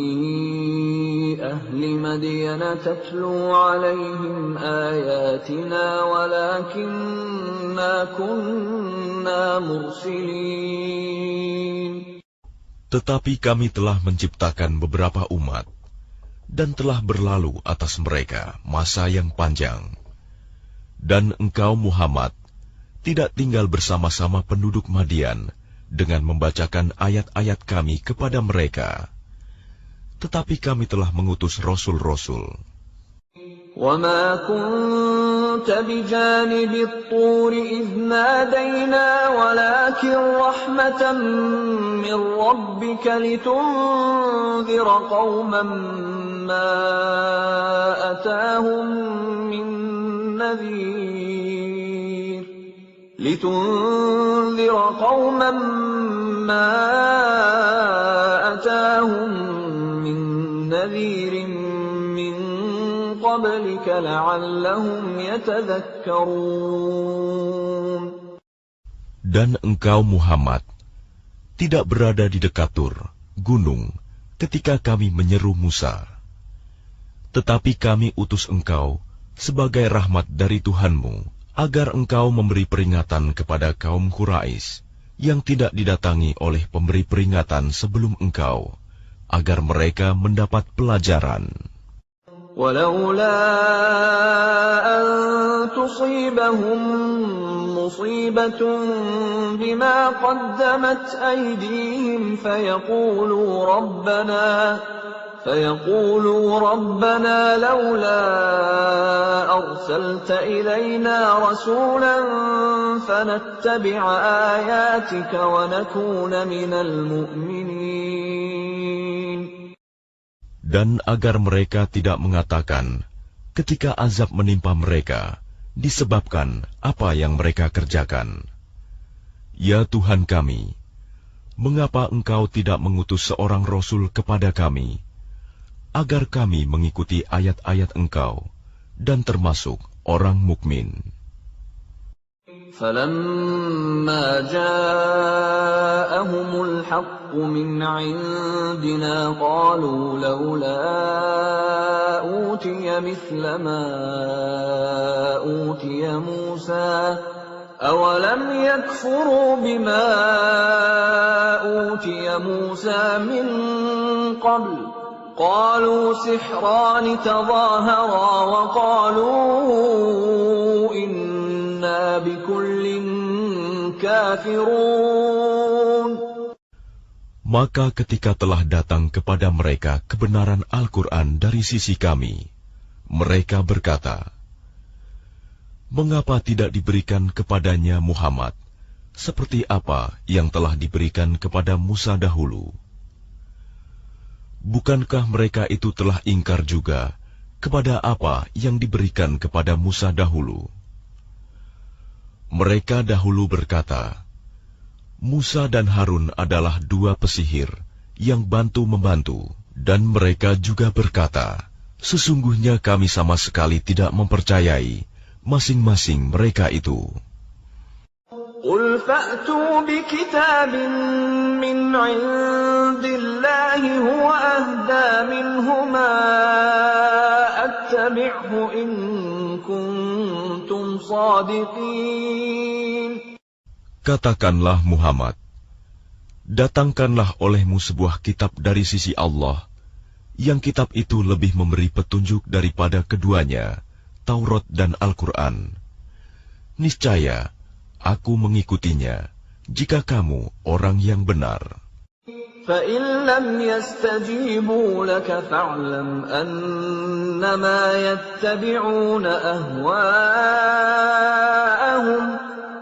Speaker 1: أهل مدين تتلو عليهم آياتنا ولكننا كنا مرسلين.
Speaker 2: Tetapi kami telah menciptakan beberapa umat, dan telah berlalu atas mereka masa yang panjang. Dan engkau Muhammad tidak tinggal bersama-sama penduduk Madian dengan membacakan ayat-ayat kami kepada mereka. Tetapi kami telah mengutus rasul-rasul.
Speaker 1: وَمَا كُنْتَ بِجَانِبِ الطُّورِ إِذْ نَادَيْنَا وَلَكِنْ رَحْمَةً مِّن رَّبِّكَ لِتُنذِرَ قَوْمًا مَّا أَتَاهُم مِّن نَّذِيرٍ مِّن قَبْلِكَ لَعَلَّهُمْ يَتَذَكَّرُونَ.
Speaker 2: Dan engkau Muhammad tidak berada di dekat Tur, gunung, ketika kami menyeru Musa. Tetapi kami utus engkau sebagai rahmat dari Tuhanmu, agar engkau memberi peringatan kepada kaum Quraisy yang tidak didatangi oleh pemberi peringatan sebelum engkau, agar mereka mendapat pelajaran.
Speaker 1: وَلَوْلَا أَن تُصِيبَهُم مُّصِيبَةٌ بِمَا قَدَّمَتْ أَيْدِيهِمْ فَيَقُولُوا رَبَّنَا لَوْلَا أَرْسَلْتَ إِلَيْنَا رَسُولًا فَنَتَّبِعَ آيَاتِكَ وَنَكُونَ مِنَ الْمُؤْمِنِينَ.
Speaker 2: Dan agar mereka tidak mengatakan ketika azab menimpa mereka disebabkan apa yang mereka kerjakan, "Ya Tuhan kami, mengapa Engkau tidak mengutus seorang Rasul kepada kami, agar kami mengikuti ayat-ayat Engkau dan termasuk orang mukmin?"
Speaker 1: فَلَمَّا جَاءَهُمُ الْحَقُّ مِنْ عِندِنَا قَالُوا لَوْلَا أُوتِيَ مِثْلَ مَا أُوتِيَ مُوسَى أَوَلَمْ يَكْفُرُوا بِمَا أُوتِيَ مُوسَى مِنْ قَبْلُ قَالُوا سِحْرَانِ تَظَاهَرَا وَقَالُوا إِنَّا بِكُلٍّ كَافِرُونَ.
Speaker 2: Maka ketika telah datang kepada mereka kebenaran Al-Quran dari sisi kami, mereka berkata, "Mengapa tidak diberikan kepadanya Muhammad seperti apa yang telah diberikan kepada Musa dahulu?" Bukankah mereka itu telah ingkar juga kepada apa yang diberikan kepada Musa dahulu? Mereka dahulu berkata, Musa dan Harun adalah dua pesihir yang bantu-membantu, dan mereka juga berkata, sesungguhnya kami sama sekali tidak mempercayai masing-masing mereka itu.
Speaker 1: قُلْ فَأْتُوا بِكِتَابٍ مِّنْ عِندِ اللَّهِ هُوَ أَهْدَىٰ مِنْهُمَا أَتَّبِعْهُ إِن كُنتُمْ صَادِقِينَ.
Speaker 2: Katakanlah Muhammad, datangkanlah olehmu sebuah kitab dari sisi Allah, yang kitab itu lebih memberi petunjuk daripada keduanya, Taurat dan Al-Quran. Niscaya aku mengikutinya, jika kamu orang yang benar.
Speaker 1: فَإِن لَّمْ يَسْتَجِيبُوا لَكَ فَاعْلَمْ أَنَّمَا يَتَّبِعُونَ أَهْوَاءَهُمْ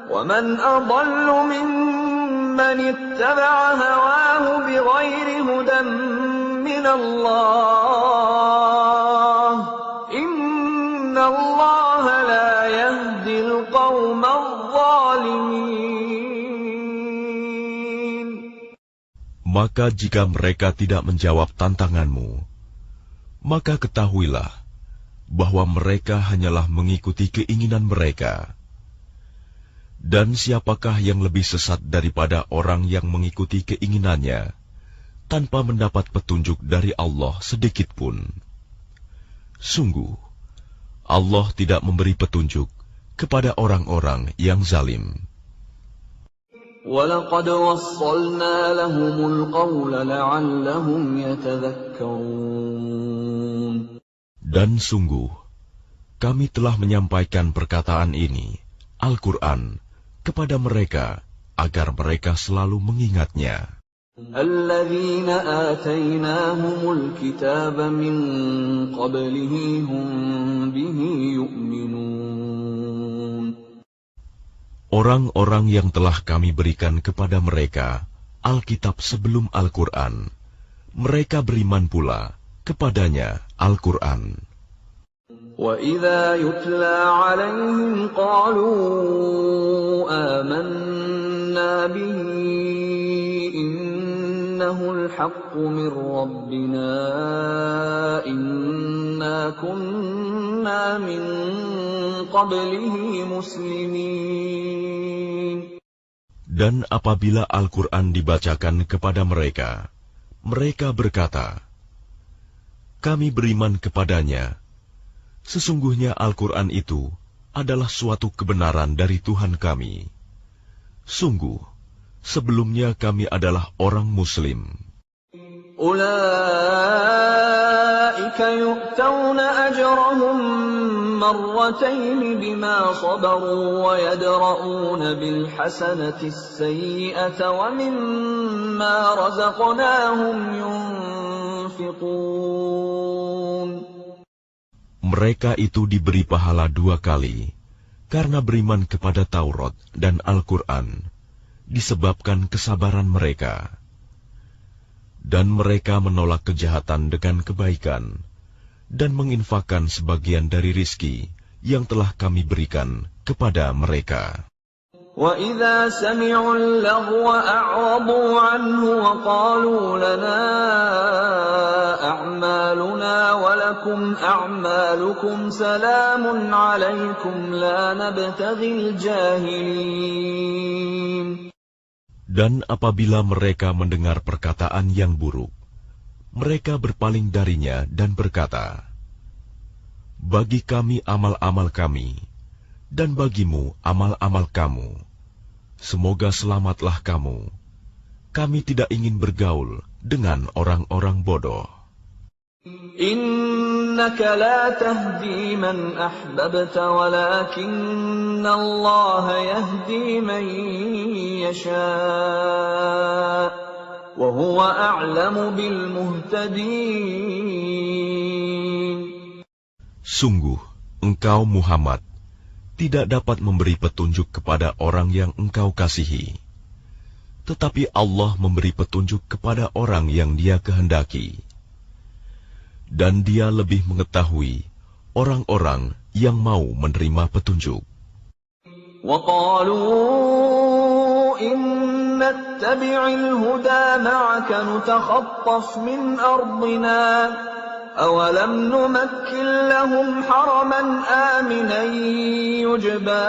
Speaker 1: وَمَنْ أَضَلُّ مِمَّنِ اتَّبَعَ هَوَاهُ بِغَيْرِ هُدًى مِّنَ اللَّهِ إِنَّ اللَّهَ لَا يَهْدِي الْقَوْمَ الظَّالِمِينَ.
Speaker 2: Maka jika mereka tidak menjawab tantanganmu, maka ketahuilah bahwa mereka hanyalah mengikuti keinginan mereka. Dan siapakah yang lebih sesat daripada orang yang mengikuti keinginannya tanpa mendapat petunjuk dari Allah sedikit pun? Sungguh, Allah tidak memberi petunjuk kepada orang-orang yang zalim.
Speaker 1: وَلَقَدْ وَصَّلْنَا لَهُمُ الْقَوْلَ لَعَلَّهُمْ يَتَذَكَّرُونَ. Dan
Speaker 2: sungguh, kami telah menyampaikan perkataan ini, Al-Quran, kepada mereka, agar mereka selalu mengingatnya.
Speaker 1: الَّذِينَ آتَيْنَاهُمُ الْكِتَابَ مِنْ قَبْلِهِ هُمْ بِهِ يُؤْمِنُونَ.
Speaker 2: Orang-orang yang telah kami berikan kepada mereka Alkitab sebelum Al-Quran, mereka beriman pula kepadanya Al-Quran.
Speaker 1: وَإِذَا يُتْلَى عَلَيْهِمْ قَالُوا آمَنَّا بِهِ إِنَّهُ الْحَقُّ مِنْ رَبِّنَا إِنَّا كُنَّا مِنْ قَبْلِهِ مُسْلِمِينَ.
Speaker 2: Dan apabila Al-Quran dibacakan kepada mereka, mereka berkata, kami beriman kepadanya. Sesungguhnya Al-Quran itu adalah suatu kebenaran dari Tuhan kami. Sungguh, sebelumnya kami adalah orang Muslim.
Speaker 1: أُولَئِكَ يُؤْتَوْنَ أَجْرَهُمْ مَرَّتَيْنِ بِمَا صَبَرُوا وَيَدْرَءُونَ بِالْحَسَنَةِ السَّيِّئَةَ وَمِمَّا رَزَقْنَاهُمْ يُنْفِقُونَ.
Speaker 2: Mereka itu diberi pahala 2 kali, karena beriman kepada Taurat dan Al-Quran, disebabkan kesabaran mereka. Dan mereka menolak kejahatan dengan kebaikan, dan menginfakkan sebagian dari rizki yang telah kami berikan kepada mereka.
Speaker 1: وَإِذَا سَمِعُوا اللَّغْوَ أَعْرَضُوا عَنْهُ وَقَالُوا لَنَا أَعْمَالُنَا وَلَكُمْ أَعْمَالُكُمْ سَلَامٌ عَلَيْكُمْ لَا نَبْتَغِي الْجَاهِلِينَ.
Speaker 2: Dan apabila mereka mendengar perkataan yang buruk, mereka berpaling darinya dan berkata, bagi kami amal-amal kami, dan bagimu amal-amal kamu. Semoga selamatlah kamu. Kami tidak ingin bergaul dengan orang-orang bodoh.
Speaker 1: Innaka la tahdi man ahbabta walakinna Allah yahdi man yasha' wa huwa a'lamu bil muhtadin.
Speaker 2: Sungguh, engkau Muhammad tidak dapat memberi petunjuk kepada orang yang engkau kasihi. Tetapi Allah memberi petunjuk kepada orang yang Dia kehendaki. Dan Dia lebih mengetahui orang-orang yang mau menerima petunjuk.
Speaker 1: وَقَالُوا إِن نَّتَّبِعِ الْهُدَى مَعَكَ نُتَخَطَّفْ مِنْ أَرْضِنَا أَوَلَمْ نُمَكِّنْ لَهُمْ حَرَمًا آمِنًا يُجْبَى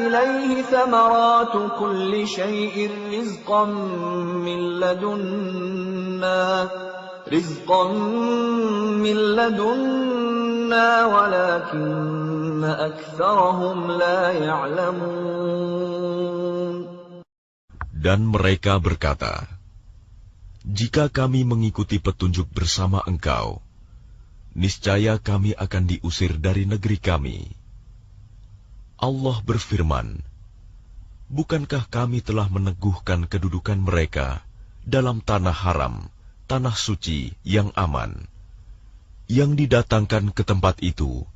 Speaker 1: إِلَيْهِ ثَمَرَاتُ كُلِّ شَيْءٍ رِزْقًا مِّن لَّدُنَّا وَلَكِنَّ أَكْثَرَهُمْ لَا يَعْلَمُونَ.
Speaker 2: Dan mereka berkata, jika kami mengikuti petunjuk bersama engkau, niscaya kami akan diusir dari negeri kami. Allah berfirman, bukankah kami telah meneguhkan kedudukan mereka dalam tanah haram, tanah suci yang aman, yang didatangkan ke tempat itu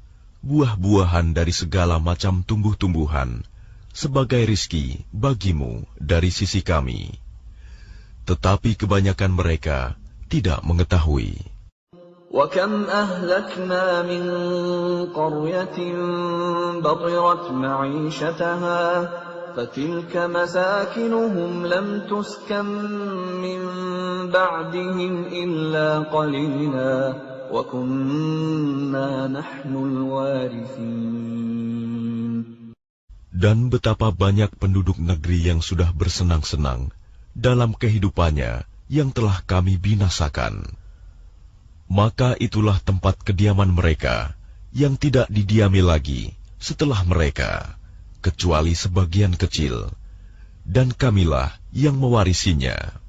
Speaker 2: buah-buahan dari segala macam tumbuh-tumbuhan sebagai rizki bagimu dari sisi kami. Tetapi kebanyakan mereka tidak mengetahui.
Speaker 1: وَكَمْ أَهْلَكْنَا مِنْ قَرْيَةٍ بَطِرَتْ مَعِيشَتَهَا فتلك مساكنهم لم تسكن من بعدهم إلا قليلا وكنا نحن الوارثين.
Speaker 2: Dan betapa banyak penduduk negeri yang sudah bersenang-senang dalam kehidupannya yang telah kami binasakan. Maka itulah tempat kediaman mereka yang tidak didiami lagi setelah mereka, kecuali sebagian kecil, dan kamilah yang mewarisinya.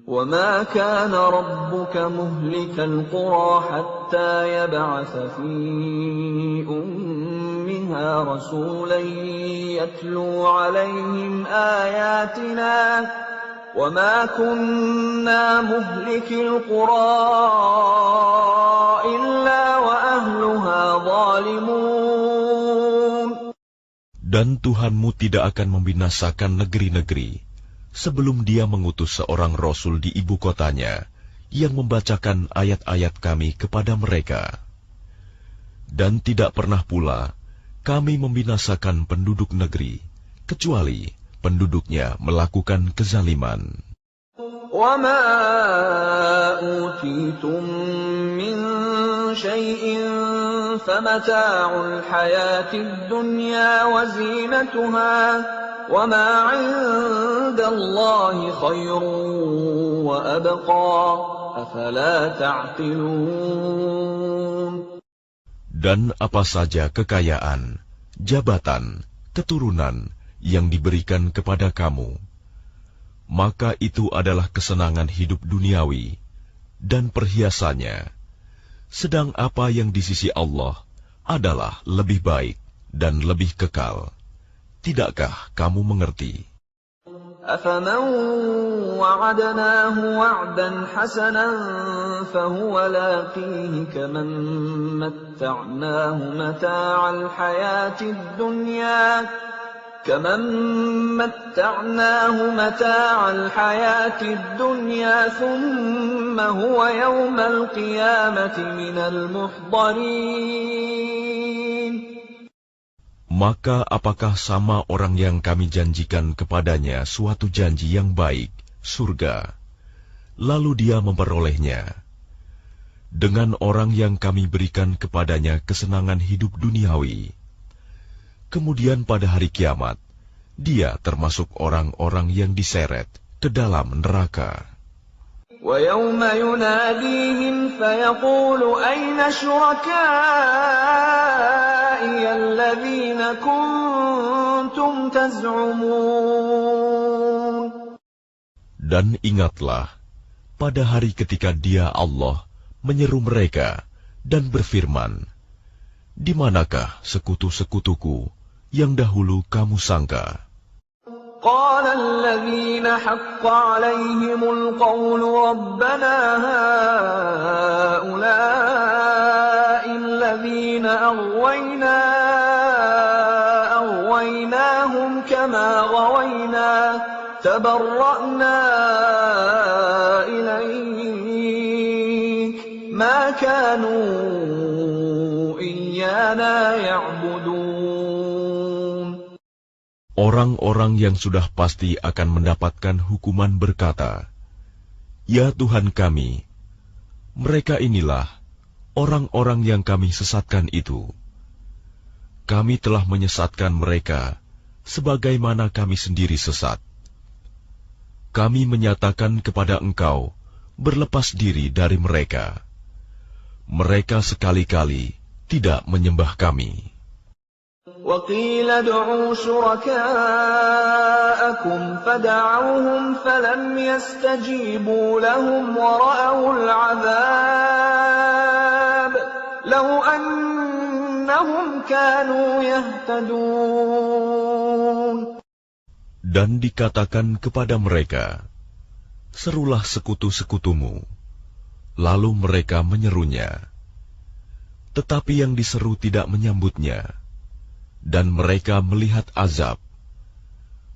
Speaker 1: وَمَا كَانَ رَبُّكَ مُهْلِكَ الْقُرَى حَتَّى يَبْعَثَ فِي أُمِّهَا رَسُولًا يَتْلُو عَلَيْهِمْ آيَاتِنَا وَمَا كُنَّا مُهْلِكِي الْقُرَى إِلَّا وَأَهْلُهَا ظَالِمُونَ.
Speaker 2: Dan Tuhanmu tidak akan membinasakan negeri-negeri sebelum Dia mengutus seorang Rasul di ibu kotanya yang membacakan ayat-ayat kami kepada mereka. Dan tidak pernah pula kami membinasakan penduduk negeri, kecuali penduduknya melakukan kezaliman.
Speaker 1: وَمَا أُوتِيتُم مِّن شَيْءٍ فَمَتَاعُ الْحَيَاةِ الدُّنْيَا وَزِينَتُهَا وَمَا عِندَ اللَّهِ خَيْرٌ وَأَبْقَىٰ أَفَلَا تَعْقِلُونَ.
Speaker 2: Dan apa saja kekayaan, jabatan, keturunan yang diberikan kepada kamu, maka itu adalah kesenangan hidup duniawi dan perhiasannya. Sedang apa yang di sisi Allah adalah lebih baik dan lebih kekal. Tidakkah kamu mengerti?
Speaker 1: أَفَمَنْ وَعَدْنَاهُ وَعْدًا حَسَنًا فَهُوَ لَاقِيهِ كَمَنْ مَتَّعْنَاهُ مَتَاعَ الْحَيَاةِ الدُّنْيَا ثُمَّ هُوَ يَوْمَ الْقِيَامَةِ مِنَ الْمُحْضَرِينَ.
Speaker 2: Maka apakah sama orang yang kami janjikan kepadanya suatu janji yang baik, surga, lalu dia memperolehnya, dengan orang yang kami berikan kepadanya kesenangan hidup duniawi, kemudian pada hari kiamat, dia termasuk orang-orang yang diseret ke dalam neraka.
Speaker 1: وَيَوْمَ يُنَادِيهِمْ فَيَقُولُ أَيْنَ شُرَكَائِيَ الَّذِينَ كُنتُمْ تَزْعُمُونَ.
Speaker 2: Dan ingatlah, pada hari ketika Dia Allah menyeru mereka dan berfirman, di manakah sekutu-sekutuku yang dahulu kamu sangka?
Speaker 1: قال الذين حق عليهم القول ربنا هؤلاء الذين أغويناهم كما غوينا تبرأنا إليك ما كانوا إيانا يعبدون.
Speaker 2: Orang-orang yang sudah pasti akan mendapatkan hukuman berkata, "Ya Tuhan kami, mereka inilah orang-orang yang kami sesatkan itu. Kami telah menyesatkan mereka sebagaimana kami sendiri sesat. Kami menyatakan kepada Engkau berlepas diri dari mereka. Mereka sekali-kali tidak menyembah kami."
Speaker 1: وَقِيلَ ادْعُوا شُرَكَاءَكُمْ فَدَعَوْهُمْ فَلَمْ يَسْتَجِيبُوا لَهُمْ وَرَأَوُا الْعَذَابَ لَوْ أَنَّهُمْ كَانُوا يَهْتَدُونَ.
Speaker 2: Dan dikatakan kepada mereka, serulah sekutu-sekutumu. Lalu mereka menyerunya. Tetapi yang diseru tidak menyambutnya. Dan mereka melihat azab.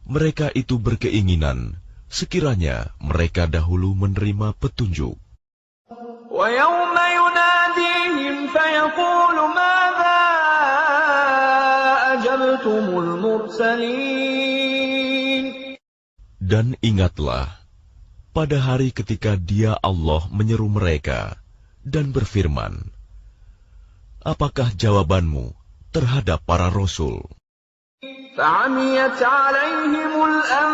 Speaker 2: Mereka itu berkeinginan sekiranya mereka dahulu menerima petunjuk.
Speaker 1: وَيَوْمَ يُنَادِيهِمْ فَيَقُولُ مَاذَا أَجَبْتُمْ كذبتم المرسلين.
Speaker 2: Dan ingatlah, pada hari ketika Dia Allah menyeru mereka dan berfirman, apakah jawabanmu terhadap para rasul?
Speaker 1: فعميت عليهم الأنباء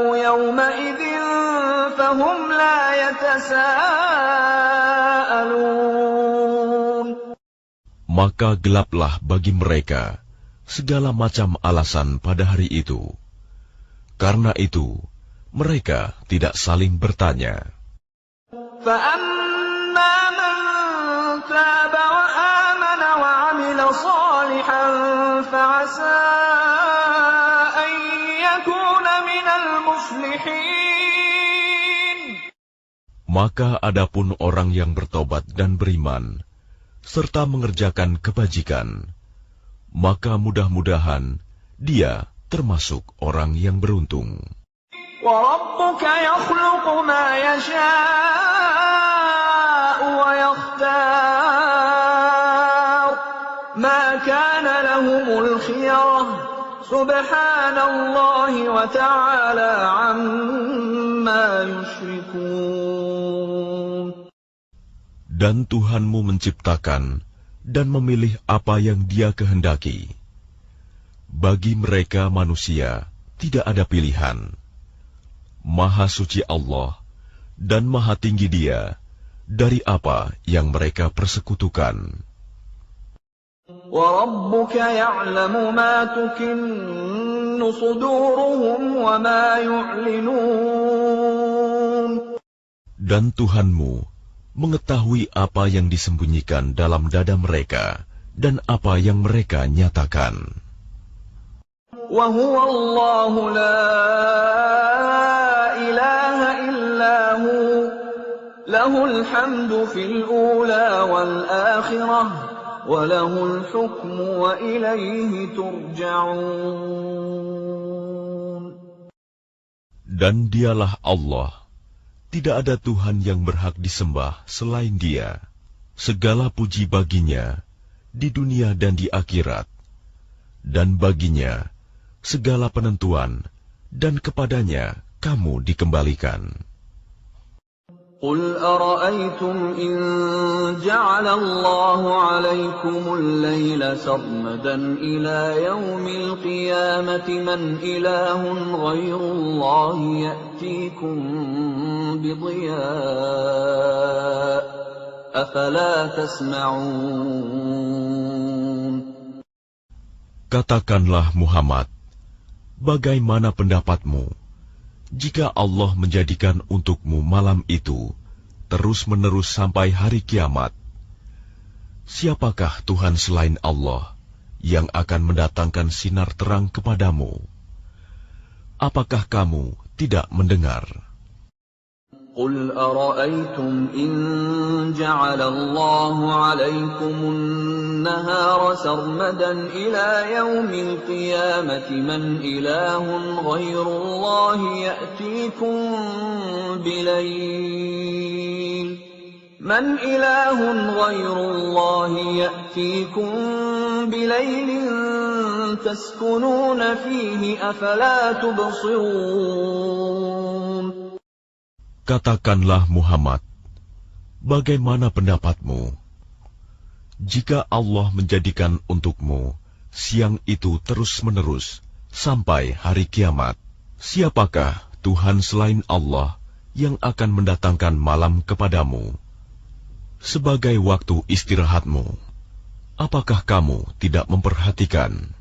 Speaker 1: يومئذ فهم لا يتساءلون.
Speaker 2: Maka gelaplah bagi mereka segala macam alasan pada hari itu. Karena itu, mereka tidak saling bertanya.
Speaker 1: فأما من تاب وآمن وعمل صالحا فعسى أن يكون من المفلحين.
Speaker 2: Maka adapun orang yang bertobat dan beriman, serta mengerjakan kebajikan, maka mudah-mudahan dia termasuk orang yang beruntung.
Speaker 1: وَرَبُّكَ يَخْلُقُ مَا يَشَاءُ وَيَخْتَارُ مَا كَانَ لَهُمُ الْخِيَرَةُ سُبْحَانَ اللَّهِ وَتَعَالَى عَمَّا يُشْرِكُونَ.
Speaker 2: Dan Tuhanmu menciptakan dan memilih apa yang Dia kehendaki. Bagi mereka manusia tidak ada pilihan. Maha suci Allah dan maha tinggi Dia dari apa yang mereka persekutukan.
Speaker 1: وَرَبُّكَ يَعْلَمُ مَا تُكِنُّ صُدُورُهُمْ وَمَا يُعْلِنُونَ.
Speaker 2: Dan Tuhanmu mengetahui apa yang disembunyikan dalam dada mereka dan apa yang mereka nyatakan.
Speaker 1: وَهُوَ اللَّهُ لَا إِلَهَ إِلَّا هُوَ لَهُ الْحَمْدُ فِي الْأُولَى وَالْآخِرَةِ وَلَهُ الْحُكْمُ وَإِلَيْهِ تُرْجَعُونَ.
Speaker 2: Dan Dialah Allah, tidak ada Tuhan yang berhak disembah selain Dia. Segala puji baginya di dunia dan di akhirat, dan baginya segala penentuan, dan kepadanya kamu dikembalikan.
Speaker 1: قُلْ أَرَأَيْتُمْ إِنْ جَعَلَ اللَّهُ عَلَيْكُمُ اللَّيْلَ سَرْمَدًا إِلَى يَوْمِ الْقِيَامَةِ مَنْ إِلَٰهٌ غَيْرُ اللَّهِ يَأْتِيكُمْ بِضِيَاءٍ أَفَلَا تَسْمَعُونَ.
Speaker 2: Katakanlah Muhammad, bagaimana pendapatmu jika Allah menjadikan untukmu malam itu terus-menerus sampai hari kiamat? Siapakah Tuhan selain Allah yang akan mendatangkan sinar terang kepadamu? Apakah kamu tidak mendengar?
Speaker 1: قُلْ أَرَأَيْتُمْ إِنْ جَعَلَ اللَّهُ عَلَيْكُمُ النَّهَارَ سَرْمَدًا إِلَى يَوْمِ الْقِيَامَةِ مَنْ إِلَٰهٌ غَيْرُ اللَّهِ يَأْتِيكُمْ بِلَيْلٍ تَسْكُنُونَ فِيهِ أَفَلَا تُبْصِرُونَ.
Speaker 2: Katakanlah Muhammad, bagaimana pendapatmu jika Allah menjadikan untukmu siang itu terus-menerus sampai hari kiamat? Siapakah Tuhan selain Allah yang akan mendatangkan malam kepadamu sebagai waktu istirahatmu? Apakah kamu tidak memperhatikan?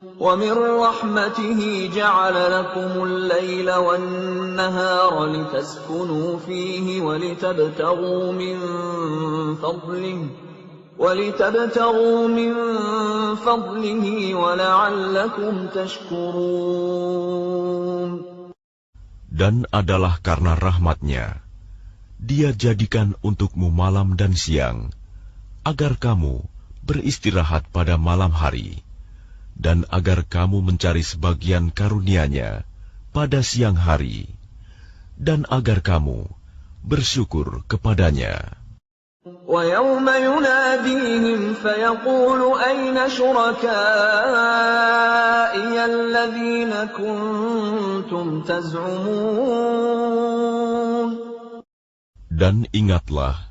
Speaker 1: وَمِنْ رَحْمَتِهِ جَعَلَ لَكُمُ اللَّيْلَ وَالنَّهَارَ لِتَسْكُنُوا فِيهِ وَلِتَبْتَغُوا مِنْ فَضْلِهِ وَلَعَلَّكُمْ تَشْكُرُونَ.
Speaker 2: Dan adalah karena rahmat-Nya, Dia jadikan untukmu malam dan siang, agar kamu beristirahat pada malam hari, dan agar kamu mencari sebagian karunia-Nya pada siang hari, dan agar kamu bersyukur kepadanya.
Speaker 1: وَيَوْمَ يُنَادِيهِمْ فَيَقُولُ أَيْنَ شُرَكَائِيَ الَّذِينَ كُنتُمْ تَزْعُمُونَ.
Speaker 2: Dan ingatlah,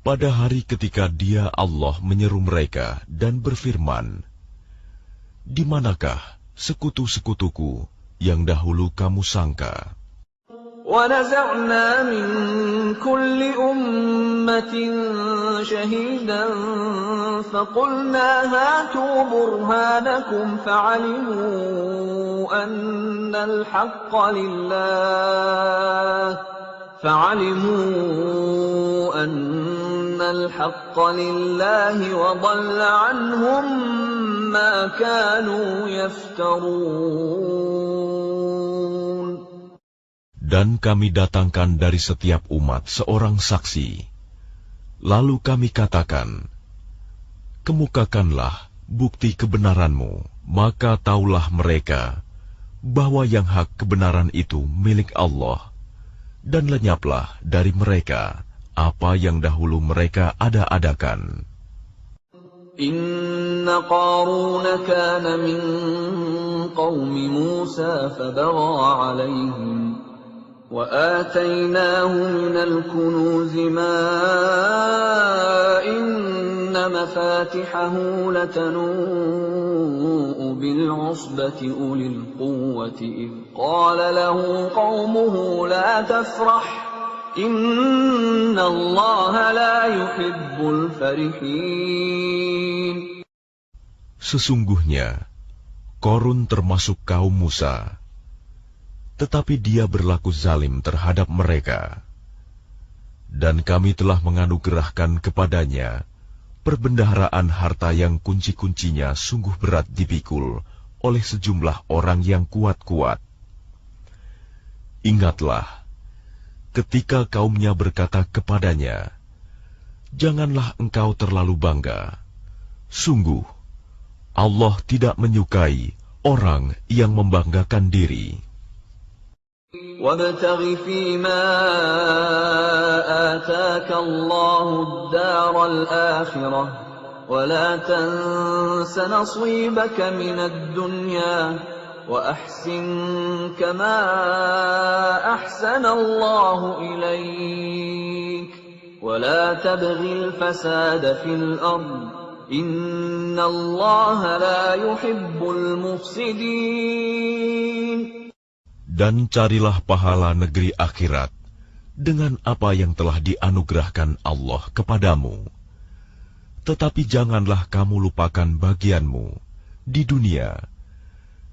Speaker 2: pada hari ketika Dia Allah menyeru mereka dan berfirman, di manakah sekutu-sekutuku yang dahulu kamu sangka?
Speaker 1: وَنَزَعْنَا مِنْ كُلِّ أُمَّةٍ شَهِيدًا فَقُلْنَا هَاتُوا بُرْهَانَكُمْ فَعَلِمُوا أَنَّ الْحَقَّ لِلَّهِ وَضَلَّ عَنْهُمْ مَا كَانُوا يَفْتَرُونَ.
Speaker 2: Dan kami datangkan dari setiap umat seorang saksi. Lalu kami katakan, kemukakanlah bukti kebenaranmu, maka taulah mereka bahwa yang hak kebenaran itu milik Allah, dan lenyaplah dari mereka apa yang dahulu mereka ada-adakan.
Speaker 1: Inna Qarun kana min qawmi Musa fabagha alayhim وآتيناه من الكنوز ما إن مفاتحه لتنوء بالعصبة أولي القوة إذ قال له قومه لا تفرح إن الله لا يحب الفرحين.
Speaker 2: Sesungguhnya Qarun termasuk kaum Musa, tetapi dia berlaku zalim terhadap mereka. Dan kami telah menganugerahkan kepadanya perbendaharaan harta yang kunci-kuncinya sungguh berat dipikul oleh sejumlah orang yang kuat-kuat. Ingatlah, ketika kaumnya berkata kepadanya, janganlah engkau terlalu bangga. Sungguh, Allah tidak menyukai orang yang membanggakan diri.
Speaker 1: وَابْتَغِ فِيمَا آتَاكَ اللَّهُ الدَّارَ الْآخِرَةَ وَلَا تَنْسَ نَصِيبَكَ مِنَ الدُّنْيَا وَأَحْسِنْ كَمَا أَحْسَنَ اللَّهُ إِلَيْكَ وَلَا تَبْغِ الْفَسَادَ فِي الْأَرْضِ إِنَّ اللَّهَ لَا يُحِبُّ الْمُفْسِدِينَ.
Speaker 2: Dan carilah pahala negeri akhirat dengan apa yang telah dianugerahkan Allah kepadamu. Tetapi janganlah kamu lupakan bagianmu di dunia,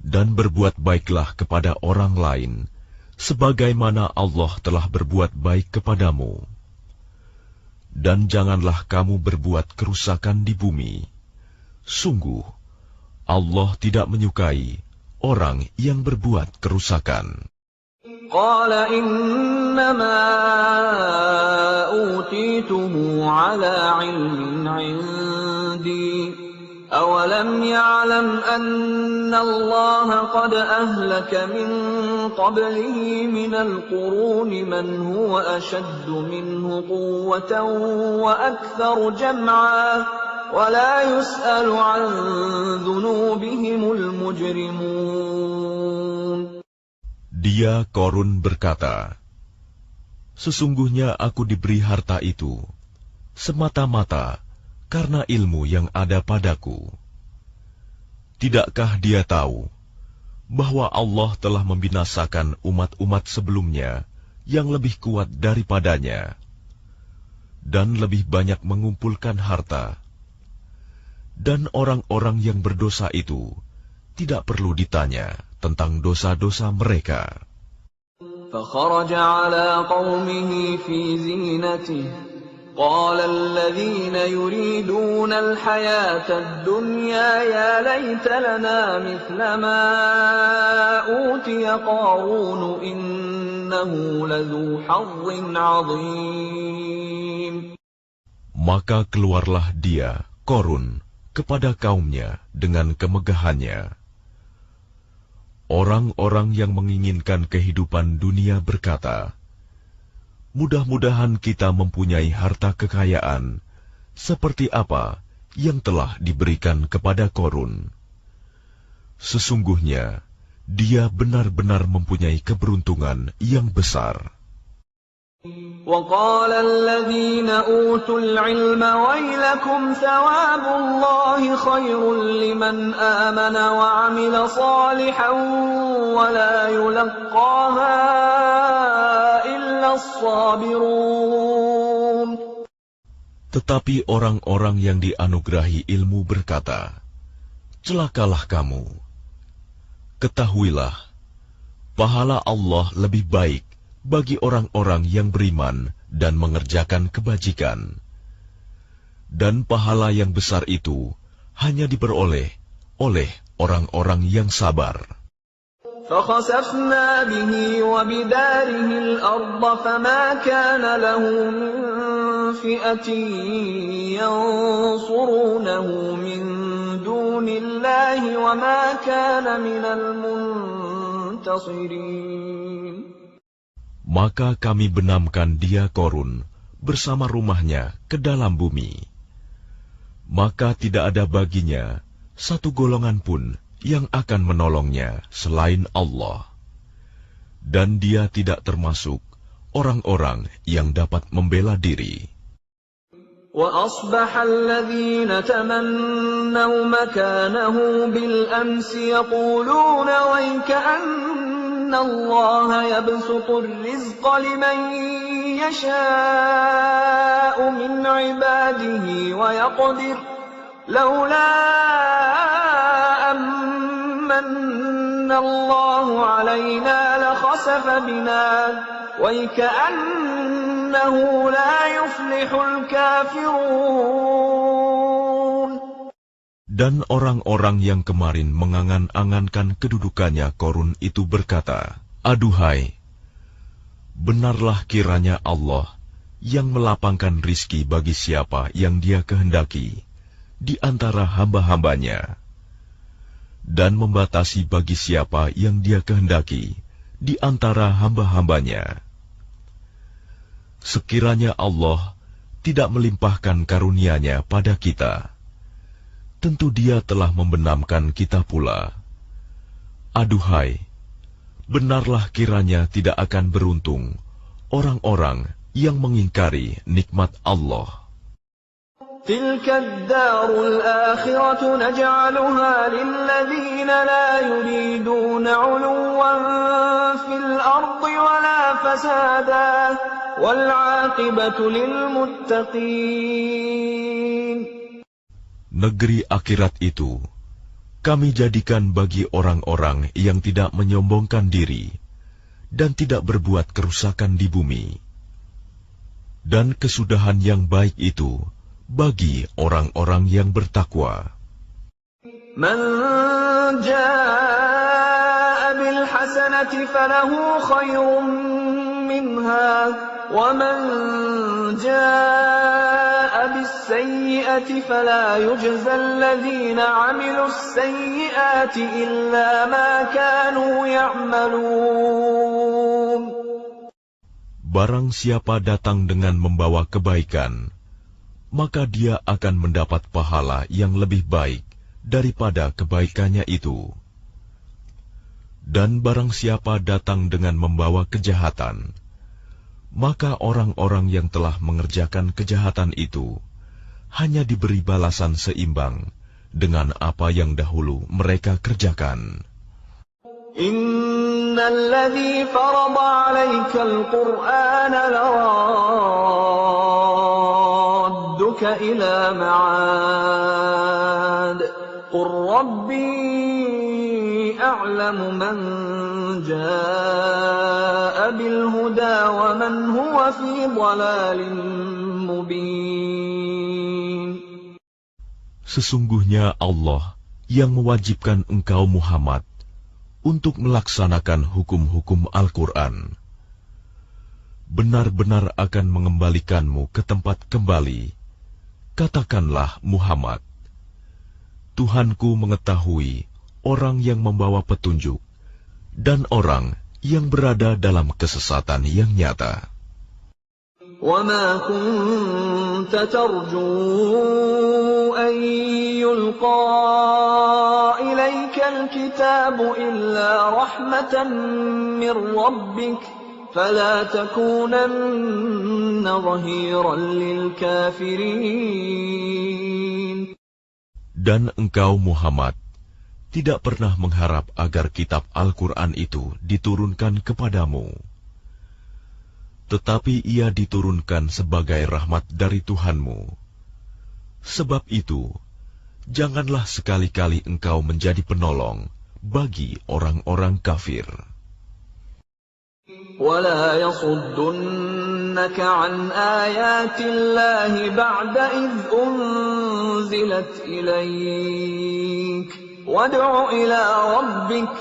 Speaker 2: dan berbuat baiklah kepada orang lain, sebagaimana Allah telah berbuat baik kepadamu. Dan janganlah kamu berbuat kerusakan di bumi. Sungguh, Allah tidak menyukai orang yang berbuat kerusakan.
Speaker 1: Qala innama utituhu ala ilmin indi awalam ya'lam anna Allah qad ahlaka min qablihi minal quruni man huwa ashaddu minhu quwwatan wa aktharu jam'a وَلَا يُسْأَلُ عَنْ ذُنُوبِهِمُ الْمُجْرِمُونَ.
Speaker 2: Dia Qarun berkata, sesungguhnya aku diberi harta itu semata-mata karena ilmu yang ada padaku. Tidakkah dia tahu bahwa Allah telah membinasakan umat-umat sebelumnya yang lebih kuat daripadanya dan lebih banyak mengumpulkan harta? Dan orang-orang yang berdosa itu tidak perlu ditanya tentang dosa-dosa mereka.
Speaker 1: فَخَرَجَ عَلَى قَوْمِهِ فِي زِينَتِهِ قَالَ الَّذِينَ يُرِيدُونَ الْحَيَاةَ الدُّنْيَا يَا لَيْتَ لَنَا مِثْلَ مَا أُوتِيَ قَارُونُ إِنَّهُ لَذُو حَظٍّ عَظِيمٍ.
Speaker 2: Maka keluarlah dia, Qarun, kepada kaumnya dengan kemegahannya. Orang-orang yang menginginkan kehidupan dunia berkata, mudah-mudahan kita mempunyai harta kekayaan seperti apa yang telah diberikan kepada Qarun. Sesungguhnya dia benar-benar mempunyai keberuntungan yang besar.
Speaker 1: وقال الذين أوتوا العلم ويلكم ثواب الله خير لمن آمن وعمل صالحا ولا يلقاها إلا الصابرون.
Speaker 2: Tetapi orang-orang yang dianugerahi ilmu berkata, celakalah kamu. Ketahuilah, pahala Allah lebih baik bagi orang-orang yang beriman dan mengerjakan kebajikan. Dan pahala yang besar itu hanya diperoleh oleh orang-orang yang sabar.
Speaker 1: فخسفنا به وبداره الأرض فما كان له من فئة ينصرونه من دون الله وما كان من المنتصرين.
Speaker 2: Maka kami benamkan dia Qarun bersama rumahnya ke dalam bumi. Maka tidak ada baginya satu golongan pun yang akan menolongnya selain Allah. Dan dia tidak termasuk orang-orang yang dapat membela diri.
Speaker 1: وأصبح الذين تمنوا مكانه بالأمس يقولون ويكأن الله يبسط الرزق لمن يشاء من عباده ويقدر لولا أمن الله علينا لخسف بنا ويكأنه لا يفلح الكافرون.
Speaker 2: Dan orang-orang yang kemarin mengangan-angankan kedudukannya Qarun itu berkata, aduhai, benarlah kiranya Allah yang melapangkan rizki bagi siapa yang dia kehendaki di antara hamba-hambanya, dan membatasi bagi siapa yang dia kehendaki di antara hamba-hambanya. Sekiranya Allah tidak melimpahkan karunia-Nya pada kita, tentu Dia telah membenamkan kita pula. Aduhai, benarlah kiranya tidak akan beruntung orang-orang yang mengingkari nikmat Allah.
Speaker 1: تلك الدار الآخرة نجعلها للذين لا يريدون علوا في الأرض ولا فسادا والعاقبة للمتقين.
Speaker 2: Negeri akhirat itu kami jadikan bagi orang-orang yang tidak menyombongkan diri dan tidak berbuat kerusakan di bumi. Dan kesudahan yang baik itu bagi orang-orang yang bertakwa.
Speaker 1: Man jaa bil hasanati falahu khairun minha wa man jaa bis sayyi'ati fala yujza alladhina 'amilus sayyi'ati illa ma kanu ya'malun.
Speaker 2: Barang siapa datang dengan membawa kebaikan, maka dia akan mendapat pahala yang lebih baik daripada kebaikannya itu. Dan barang siapa datang dengan membawa kejahatan, maka orang-orang yang telah mengerjakan kejahatan itu hanya diberi balasan seimbang dengan apa yang dahulu mereka kerjakan.
Speaker 1: Innal ladzi farada 'alaikal Qur'ana laradduka ila ma'ad qur rabbi a'lamu man jaa'a bil huda wa man huwa fi dhalalin mubin.
Speaker 2: Sesungguhnya Allah yang mewajibkan engkau Muhammad untuk melaksanakan hukum-hukum Al-Quran, benar-benar akan mengembalikanmu ke tempat kembali. Katakanlah Muhammad, Tuhanku mengetahui orang yang membawa petunjuk dan orang yang berada dalam kesesatan yang nyata.
Speaker 1: وَمَا كُنْتَ تَرْجُو أَنْ يُلْقَى إِلَيْكَ الْكِتَابُ إِلَّا رَحْمَةً مِّنْ رَبِّكَ فَلَا تَكُونَنَّ ظَهِيرًا لِلْكَافِرِينَ.
Speaker 2: Dan engkau Muhammad tidak pernah mengharap agar kitab Al-Quran itu diturunkan kepadamu. Tetapi ia diturunkan sebagai rahmat dari Tuhanmu. Sebab itu, janganlah sekali-kali engkau menjadi penolong bagi orang-orang kafir.
Speaker 1: وَلَا يَصُدُّنَّكَ عَنْ آيَاتِ اللَّهِ بَعْدَ إِذْ أُنْزِلَتْ إِلَيْكَ وَادْعُ إِلَى رَبِّكَ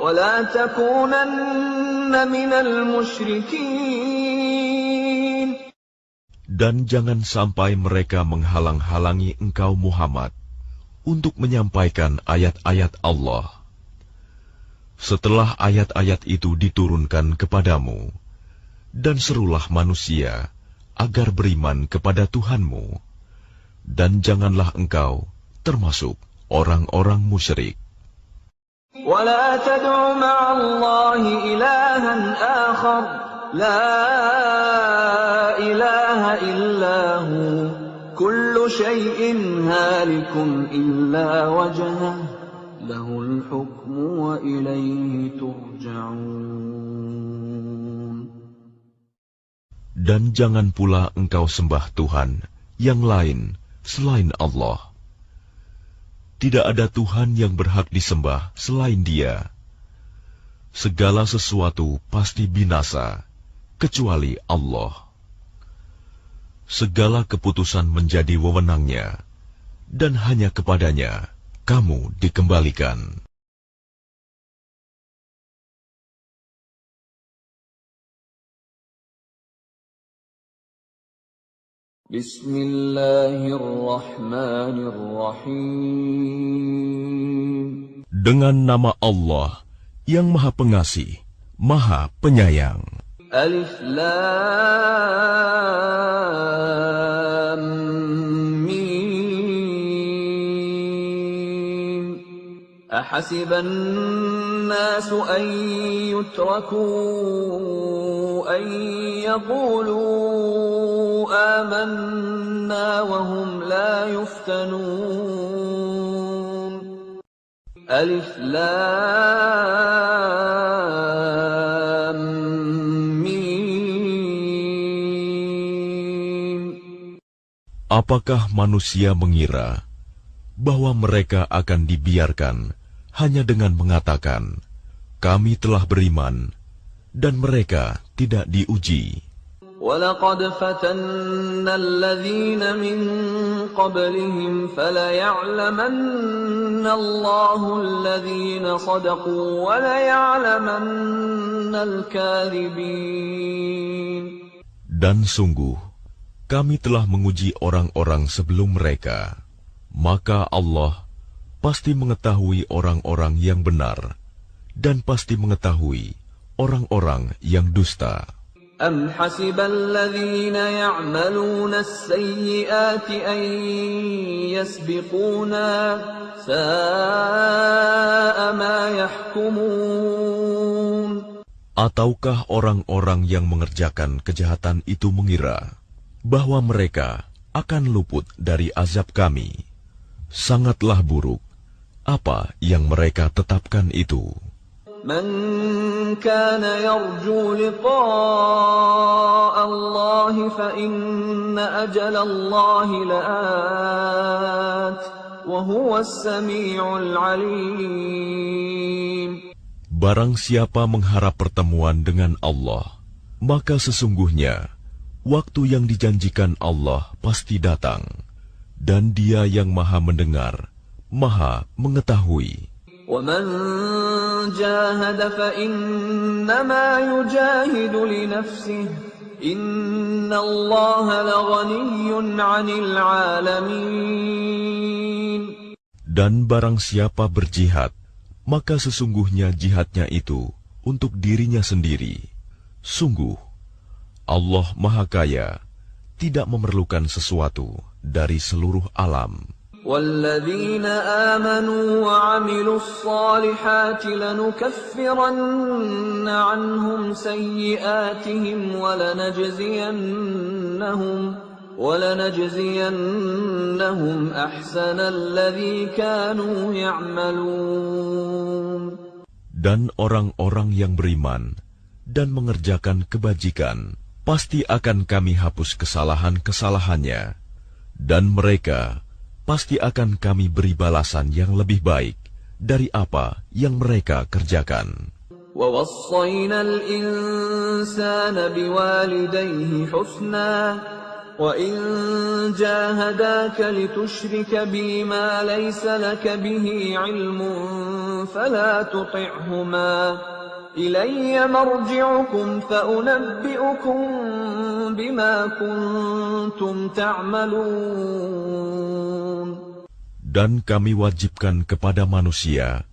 Speaker 1: وَلَا تَكُونَنَّ مِنَ الْمُشْرِكِينَ.
Speaker 2: Dan jangan sampai mereka menghalang-halangi engkau Muhammad untuk menyampaikan ayat-ayat Allah. Setelah ayat-ayat itu diturunkan kepadamu, dan serulah manusia agar beriman kepada Tuhanmu, dan janganlah engkau termasuk orang-orang musyrik.
Speaker 1: وَلَا تَدْعُ مَعَ اللَّهِ إِلَٰهًا آخَرَ لَا إِلَٰهَ إِلَّا هُوَ كُلُّ شَيْءٍ هَالِكٌ إِلَّا وَجْهَهُ لَهُ الْحُكْمُ وَإِلَيْهِ تُرْجَعُونَ.
Speaker 2: Dan jangan pula engkau sembah Tuhan yang lain selain Allah. Tidak ada Tuhan yang berhak disembah selain Dia. Segala sesuatu pasti binasa, kecuali Allah. Segala keputusan menjadi wewenangnya, dan hanya kepadanya kamu dikembalikan.
Speaker 1: Bismillahirrahmanirrahim.
Speaker 2: Dengan nama Allah yang Maha Pengasih, Maha Penyayang.
Speaker 1: Alif Lam Mim. Ahasiban nasu an yutraku an yaqulu آمنا وهم لا يفتنون. ألف لام ميم.
Speaker 2: Apakah manusia mengira bahwa mereka akan dibiarkan hanya dengan mengatakan, kami telah beriman, dan mereka tidak diuji?
Speaker 1: وَلَقَدْ فَتَنَّا الَّذِينَ مِنْ قَبْلِهِمْ فَلَيَعْلَمَنَّ اللَّهُ الَّذِينَ صَدَقُوا وَلَيَعْلَمَنَّ الْكَاذِبِينَ.
Speaker 2: Dan sungguh, kami telah menguji orang-orang sebelum mereka, maka Allah pasti mengetahui orang-orang yang benar, dan pasti mengetahui orang-orang yang dusta.
Speaker 1: أَمْ حَسِبَ الَّذِينَ يَعْمَلُونَ السَّيِّئَاتِ أَنْ يَسْبِقُونَا سَاءَ مَا يَحْكُمُونَ.
Speaker 2: Ataukah orang-orang yang mengerjakan kejahatan itu mengira bahwa mereka akan luput dari azab kami? Sangatlah buruk apa yang mereka tetapkan itu.
Speaker 1: من كان يرجو لقاء الله فإن أجل الله لآت وهو السميع العليم.
Speaker 2: Barang siapa mengharap pertemuan dengan Allah, maka sesungguhnya waktu yang dijanjikan Allah pasti datang, dan Dia yang Maha Mendengar, Maha Mengetahui.
Speaker 1: وَمَنْ جَاهَدَ فَإِنَّمَا يُجَاهِدُ لِنَفْسِهِ إِنَّ اللَّهَ لَغَنِيٌّ عَنِ الْعَالَمِينَ.
Speaker 2: Dan barang siapa berjihad, maka sesungguhnya jihadnya itu untuk dirinya sendiri. Sungguh, Allah Maha Kaya tidak memerlukan sesuatu dari seluruh alam.
Speaker 1: وَالَّذِينَ آمَنُوا وَعَمِلُوا الصَّالِحَاتِ لَنُكَفِّرَنَّ عَنْهُمْ سَيِّئَاتِهِمْ وَلَنَجْزِيَنَّهُمْ أَحْسَنَ الَّذِي كَانُوا يَعْمَلُونَ.
Speaker 2: Dan orang-orang yang beriman dan mengerjakan kebajikan, pasti akan kami hapus kesalahan-kesalahannya, dan mereka pasti akan kami beri balasan yang lebih baik dari apa yang mereka kerjakan.
Speaker 1: وَوَصَّيْنَا الْإِنسَانَ بِوَالِدَيْهِ حُسْنًا وَإِنْ جَاهَدَاكَ لِتُشْرِكَ بِي مَا لَيْسَ لَكَ بِهِ عِلْمٌ فَلَا تُطِعْهُمَا إِلَيَّ مَرْجِعُكُمْ فَأُنَبِّئُكُمْ بِمَا كُنْتُمْ تَعْمَلُونَ.
Speaker 2: Dan kami wajibkan kepada manusia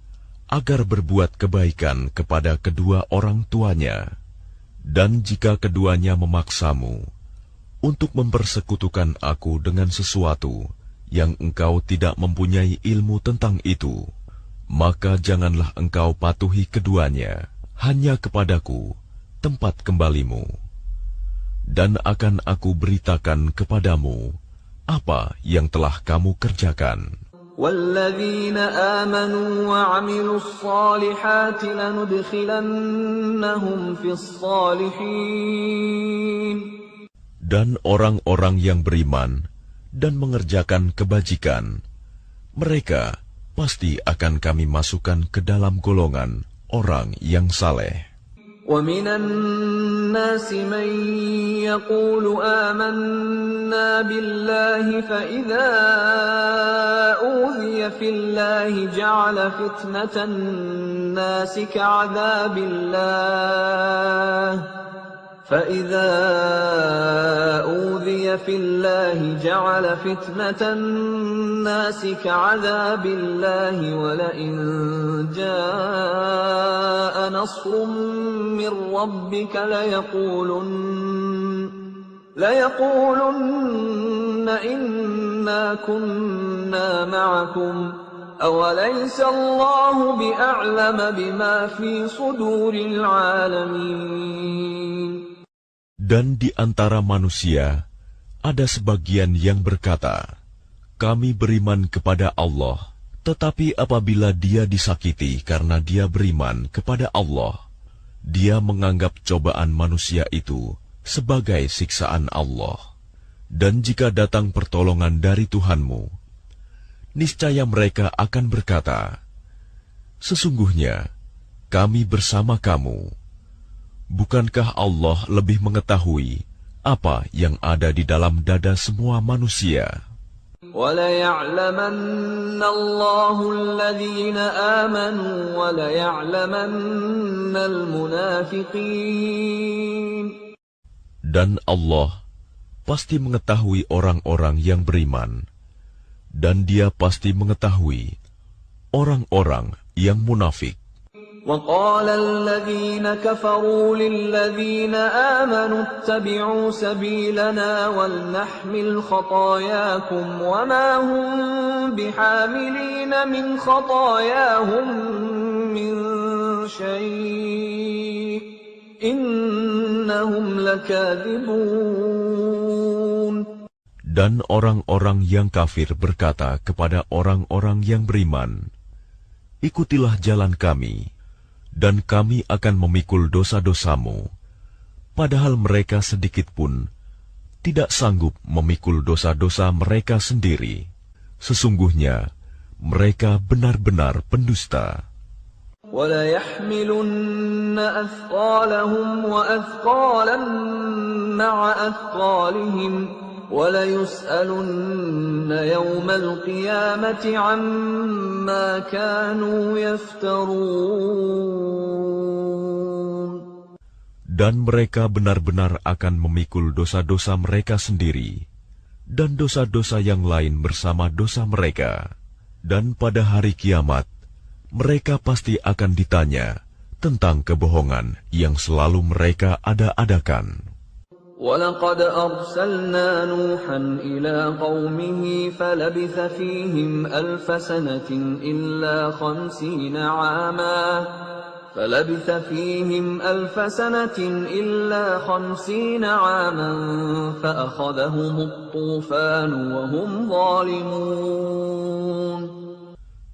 Speaker 2: agar berbuat kebaikan kepada kedua orang tuanya, dan jika keduanya memaksamu untuk mempersekutukan aku dengan sesuatu yang engkau tidak mempunyai ilmu tentang itu, maka janganlah engkau patuhi keduanya. Hanya kepadaku tempat kembalimu, dan akan aku beritakan kepadamu apa yang telah kamu kerjakan.
Speaker 1: وَالَّذِينَ آمَنُوا وَعَمِلُوا الصَّالِحَاتِ لَنُدْخِلَنَّهُمْ فِي الصَّالِحِينَ.
Speaker 2: Dan orang-orang yang beriman dan mengerjakan kebajikan, mereka pasti akan kami masukkan ke dalam golongan orang yang saleh.
Speaker 1: وَمِنَ النَّاسِ مَن يَقُولُ آمَنَّا بِاللَّهِ فَإِذَا أُوذِيَ فِي اللَّهِ جَعَلَ فِتْنَةَ النَّاسِ كَعَذَابِ اللَّهِ فَإِذَا أُوذِيَ فِي اللَّهِ جَعَلَ فِتْنَةَ النَّاسِ كَعَذَابِ اللَّهِ وَلَئِن جَاءَ نَصْرٌ مِّن رَّبِّكَ لَيَقُولُنَّ إِنَّا كُنَّا مَعَكُمْ أَوَلَيْسَ اللَّهُ بِأَعْلَمَ بِمَا فِي صُدُورِ الْعَالَمِينَ.
Speaker 2: Dan di antara manusia ada sebagian yang berkata, kami beriman kepada Allah, tetapi apabila dia disakiti karena dia beriman kepada Allah, dia menganggap cobaan manusia itu sebagai siksaan Allah. Dan jika datang pertolongan dari Tuhanmu, niscaya mereka akan berkata, sesungguhnya kami bersama kamu. Bukankah Allah lebih mengetahui apa yang ada di dalam dada semua manusia?
Speaker 1: وَلَيَعْلَمَنَّ اللَّهُ الَّذِينَ آمَنُوا وَلَيَعْلَمَنَّ الْمُنَافِقِينَ.
Speaker 2: Dan Allah pasti mengetahui orang-orang yang beriman, dan Dia pasti mengetahui orang-orang yang munafik.
Speaker 1: وَقَالَ الَّذِينَ كَفَرُوا لِلَّذِينَ آمَنُوا اتَّبِعُوا سَبِيلَنَا وَلْنَحْمِلْ خَطَايَاكُمْ وَمَا هُمْ بِحَامِلِينَ مِنْ خَطَايَاهُمْ مِنْ شَيْءٍ إِنَّهُمْ لَكَاذِبُونَ.
Speaker 2: Dan orang-orang yang kafir berkata kepada orang-orang yang beriman, ikutilah jalan kami, dan kami akan memikul dosa-dosamu, padahal mereka sedikit pun tidak sanggup memikul dosa-dosa mereka sendiri. Sesungguhnya mereka benar-benar pendusta.
Speaker 1: وَلَيَحْمِلُنَّ أَثْقَالَهُمْ وَأَثْقَالًا مَعَ أَثْقَالِهِمْ وَلَيُسْأَلُنَّ يَوْمَ الْقِيَامَةِ عَمَّا كَانُوا يَفْتَرُونَ.
Speaker 2: Dan mereka benar-benar akan memikul dosa-dosa mereka sendiri, dan dosa-dosa yang lain bersama dosa mereka. Dan pada hari kiamat, mereka pasti akan ditanya tentang kebohongan yang selalu mereka ada-adakan.
Speaker 1: وَلَقَدْ أَرْسَلْنَا نُوحًا إِلَى قَوْمِهِ فَلَبِثَ فِيهِمْ أَلْفَ سَنَةٍ إِلَّا 50 عَامًا فَأَخَذَهُمُ الطُّوفَانُ وَهُمْ ظَالِمُونَ.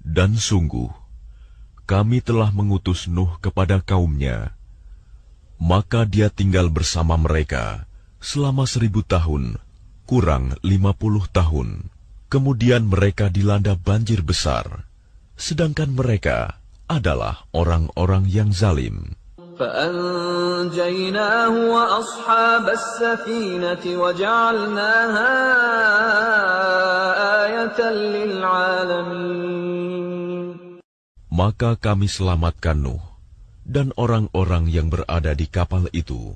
Speaker 2: Dan sungguh, kami telah mengutus Nuh kepada kaumnya. Maka dia tinggal bersama mereka selama 1000 tahun, kurang 50 tahun. Kemudian mereka dilanda banjir besar, sedangkan mereka adalah orang-orang yang zalim.
Speaker 1: فَأَنْجَيْنَاهُ وَأَصْحَابَ السَّفِينَةِ وَجَعَلْنَاهَا آيَةً لِلْعَالَمِينَ.
Speaker 2: Maka kami selamatkan Nuh dan orang-orang yang berada di kapal itu,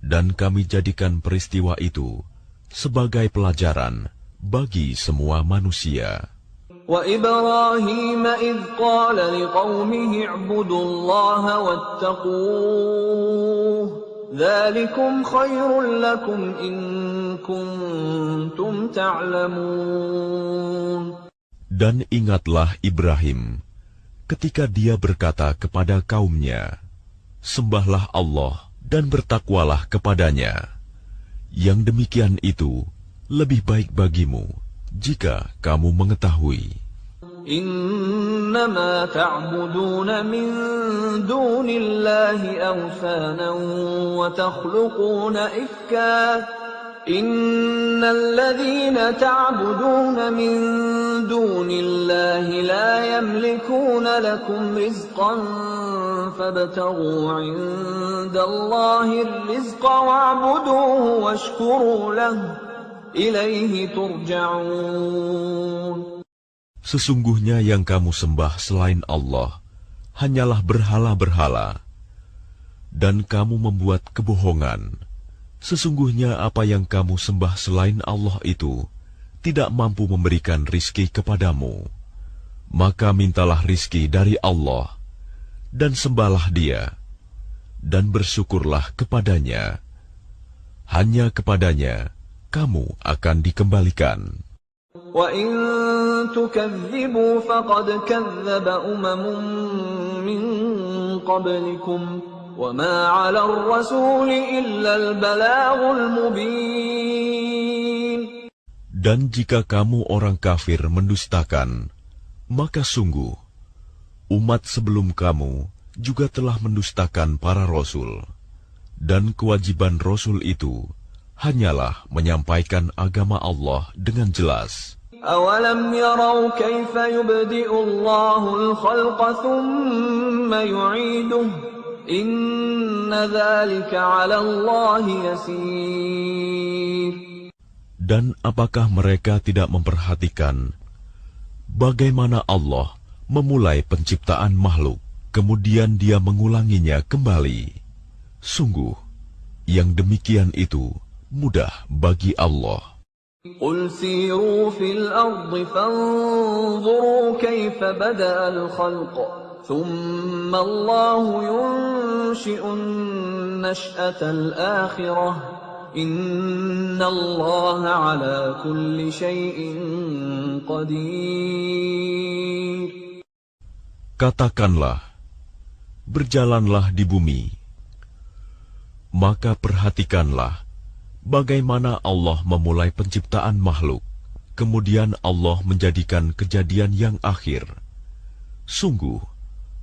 Speaker 2: dan kami jadikan peristiwa itu sebagai pelajaran bagi semua manusia.
Speaker 1: وَإِبْرَاهِيمَ إِذْ قَالَ لِقَوْمِهِ اعْبُدُوا اللَّهَ وَاتَّقُوهُ ذَلِكُمْ خَيْرٌ لَكُمْ إِن كُنتُمْ تَعْلَمُونَ.
Speaker 2: Dan ingatlah Ibrahim ketika dia berkata kepada kaumnya, "Sembahlah Allah dan bertakwalah kepadanya. Yang demikian itu lebih baik bagimu jika kamu mengetahui."
Speaker 1: إنما تعبدون من دون الله أوثانا وتخلقون إفكا إن الذين تعبدون من دون الله لا يملكون لكم رزقا فابتغوا عند الله الرزق واعبدوه واشكروا له إليه ترجعون.
Speaker 2: Sesungguhnya yang kamu sembah selain Allah hanyalah berhala-berhala, dan kamu membuat kebohongan. Sesungguhnya apa yang kamu sembah selain Allah itu tidak mampu memberikan rizki kepadamu. Maka mintalah rizki dari Allah, dan sembahlah Dia, dan bersyukurlah kepadanya. Hanya kepadanya kamu akan dikembalikan.
Speaker 1: وَإِن تُكَذِّبُوا فَقَدْ كَذَّبَ أُمَمٌ مِّن قَبْلِكُمْ وَمَا عَلَى الرَّسُولِ إِلَّا الْبَلَاغُ الْمُبِينُ.
Speaker 2: Dan jika kamu orang kafir mendustakan, maka sungguh umat sebelum kamu juga telah mendustakan para rasul, dan kewajiban rasul itu hanyalah menyampaikan agama Allah dengan jelas.
Speaker 1: أَوَلَمْ يَرَوْا كَيْفَ يُبْدِئُ اللَّهُ الْخَلْقَ ثُمَّ يُعِيدُهُ إِنَّ ذَلِكَ عَلَى اللَّهِ يَسِيرٌ.
Speaker 2: Dan apakah mereka tidak memperhatikan bagaimana Allah memulai penciptaan makhluk, kemudian Dia mengulanginya kembali? Sungguh, yang demikian itu mudah bagi Allah.
Speaker 1: قُلْ سِيرُوا فِي الْأَرْضِ فَانظُرُوا كَيْفَ بَدَأَ الْخَلْقَ ثُمَّ اللَّهُ يُنشِئُ النَّشْأَةَ الْآخِرَةَ إِنَّ اللَّهَ عَلَى كُلِّ شَيْءٍ قَدِيرٌ.
Speaker 2: Katakanlah, berjalanlah di bumi, maka perhatikanlah bagaimana Allah memulai penciptaan makhluk, kemudian Allah menjadikan kejadian yang akhir. Sungguh,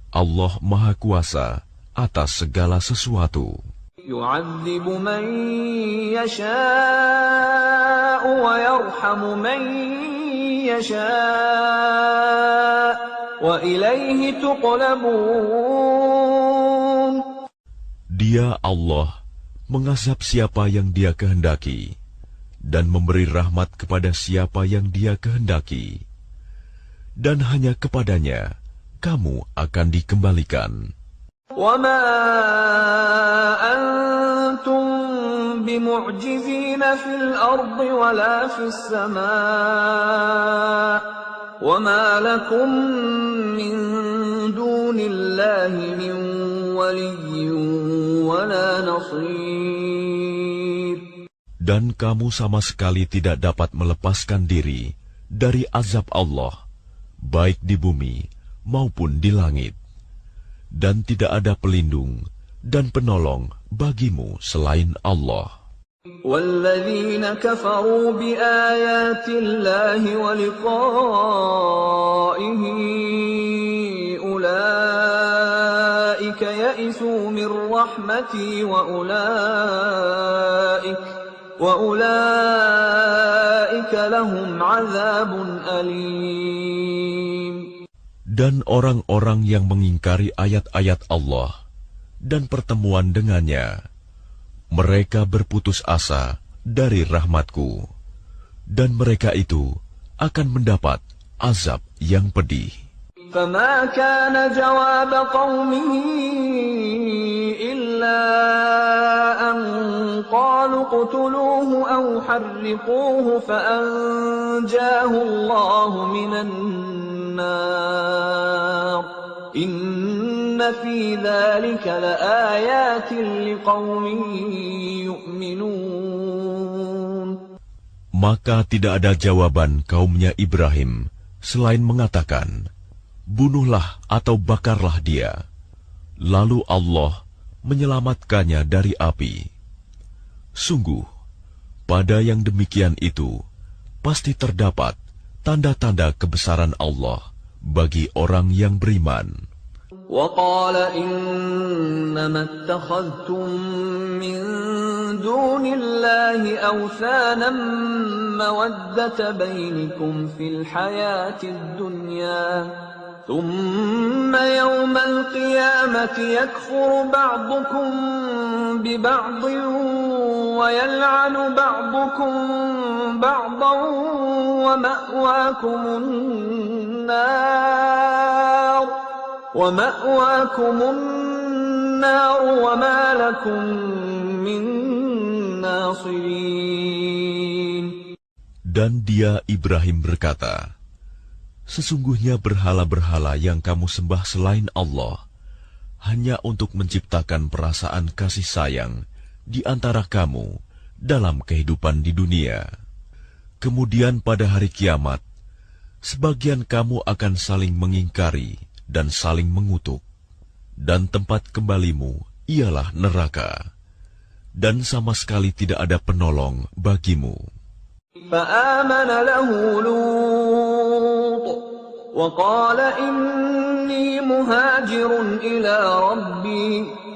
Speaker 2: Allah Maha Kuasa atas segala sesuatu.
Speaker 1: يُعَذِّبُ مَن يَشَاءُ وَيَرْحَمُ مَن يَشَاءُ وَإِلَيْهِ تُقْلَبُونَ. Dia
Speaker 2: Allah mengazab siapa yang Dia kehendaki dan memberi rahmat kepada siapa yang Dia kehendaki, dan hanya kepadanya kamu akan dikembalikan.
Speaker 1: وَمَا أَنْتُمْ بِمُعْجِزِينَ فِي الْأَرْضِ وَلَا فِي السَّمَاءِ وَمَا لَكُمْ مِنْ دُونِ اللَّهِ مِنْ وَلِيٍّ وَلَا نَصِيرٍ.
Speaker 2: Dan kamu sama sekali tidak dapat melepaskan diri dari azab Allah, baik di bumi maupun di langit. Dan tidak ada pelindung dan penolong bagimu selain Allah.
Speaker 1: وَالَّذِينَ كَفَرُوا بِآيَاتِ اللَّهِ وَلِقَائِهِ أُولَئِكَ يَئِسُوا مِنْ رَحْمَتِي وَأُولَئِكَ لَهُمْ عَذَابٌ أَلِيمٌ.
Speaker 2: Dan orang-orang yang mengingkari ayat-ayat Allah dan pertemuan dengannya, mereka berputus asa dari rahmatku, dan mereka itu akan mendapat azab yang pedih.
Speaker 1: فَمَا كَانَ جَوَابَ قَوْمِهِ إِلَّا أَنْ قَالُوا اقْتُلُوهُ أَوْ حَرِّقُوهُ فَأَنْجَاهُ اللَّهُ مِنَ النَّارِ إِنَّ فِي ذَلِكَ لَآيَاتٍ لِقَوْمٍ يُؤْمِنُونَ.
Speaker 2: Maka tidak ada jawaban kaumnya Ibrahim selain mengatakan, bunuhlah atau bakarlah dia. Lalu Allah menyelamatkannya dari api. Sungguh, pada yang demikian itu pasti terdapat tanda-tanda kebesaran Allah bagi orang yang beriman.
Speaker 1: وَقَالَ إِنَّمَا اتَّخَذْتُم مِّن دُونِ اللَّهِ أَوْثَانًا مَّوَدَّةَ بَيْنِكُمْ فِي الْحَيَاةِ الدُّنْيَا ثُمَّ يَوْمَ الْقِيَامَةِ يَكْفُرُ بَعْضُكُم بِبَعْضٍ وَيَلْعَنُ بَعْضُكُم بَعْضًا وَمَأْوَاكُمُ النَّارُ وَمَا لَكُم مِّن نَّاصِرِينَ.
Speaker 2: Dan dia Ibrahim berkata, sesungguhnya berhala-berhala yang kamu sembah selain Allah hanya untuk menciptakan perasaan kasih sayang di antara kamu dalam kehidupan di dunia. Kemudian pada hari kiamat, sebagian kamu akan saling mengingkari dan saling mengutuk, dan tempat kembalimu ialah neraka, dan sama sekali tidak ada penolong bagimu.
Speaker 1: فآمن له لوط وقال إني مهاجر إلى ربي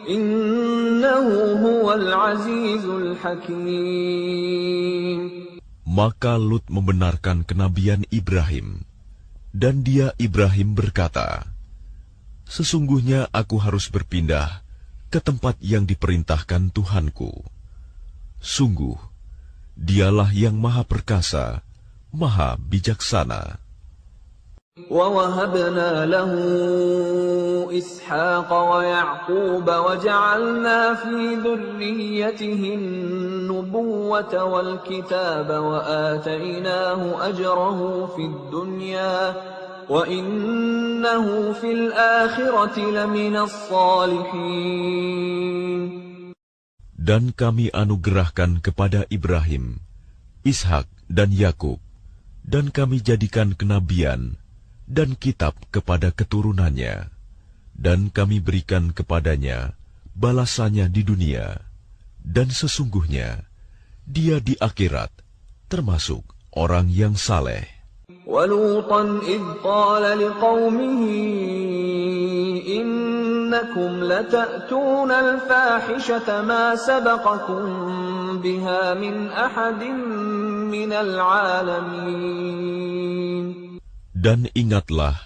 Speaker 1: إنه هو العزيز الحكيم.
Speaker 2: Maka Lut membenarkan kenabian Ibrahim, dan dia Ibrahim berkata, sesungguhnya aku harus berpindah ke tempat yang diperintahkan Tuhanku. Sungguh, dialah yang maha perkasa, maha bijaksana.
Speaker 1: وَوَهَبْنَا لَهُ إِسْحَاقَ وَيَعْقُوبَ وَجَعَلْنَا فِي ذُرِّيَّتِهِ النُّبُوَّةَ وَالْكِتَابَ وَآتَيْنَاهُ أَجْرَهُ فِي الدُّنْيَا وَإِنَّهُ فِي الْآخِرَةِ لَمِنَ الصَّالِحِينَ.
Speaker 2: Dan kami anugerahkan kepada Ibrahim, Ishak dan Yakub, dan kami jadikan kenabian dan kitab kepada keturunannya, dan kami berikan kepadanya balasannya di dunia, dan sesungguhnya dia di akhirat termasuk orang yang saleh.
Speaker 1: وَلُوطًا إِذْ قَالَ لِقَوْمِهِ إِنَّكُمْ لَتَأْتُونَ الْفَاحِشَةَ مَا سَبَقَكُم بِهَا مِنْ أَحَدٍ مِّنَ الْعَالَمِينَ.
Speaker 2: Dan ingatlah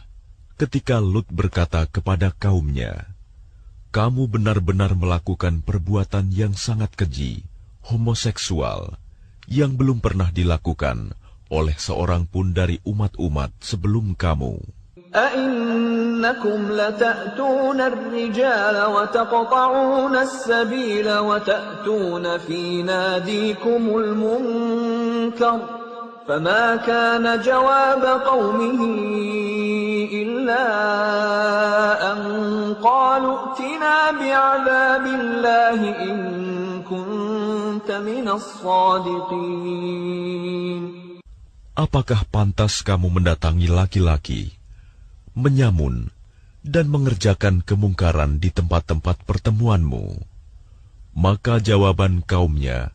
Speaker 2: ketika Lut berkata kepada kaumnya, kamu benar-benar melakukan perbuatan yang sangat keji, homoseksual, yang belum pernah dilakukan oleh seorang pun dari umat-umat sebelum kamu.
Speaker 1: أَإِنَّكُمْ لَتَأْتُونَ الرِّجَالَ وَتَقْطَعُونَ السَّبِيلَ وَتَأْتُونَ فِي نَادِيكُمُ الْمُنكَرَ فَمَا كَانَ جَوَابَ قَوْمِهِ إِلَّا أَن قَالُوا ائْتِنَا بِعَذَابِ اللَّهِ إِن كُنتَ كنت من الصادقين.
Speaker 2: Apakah pantas kamu mendatangi laki-laki, menyamun, dan mengerjakan kemungkaran di tempat-tempat pertemuanmu? Maka jawaban kaumnya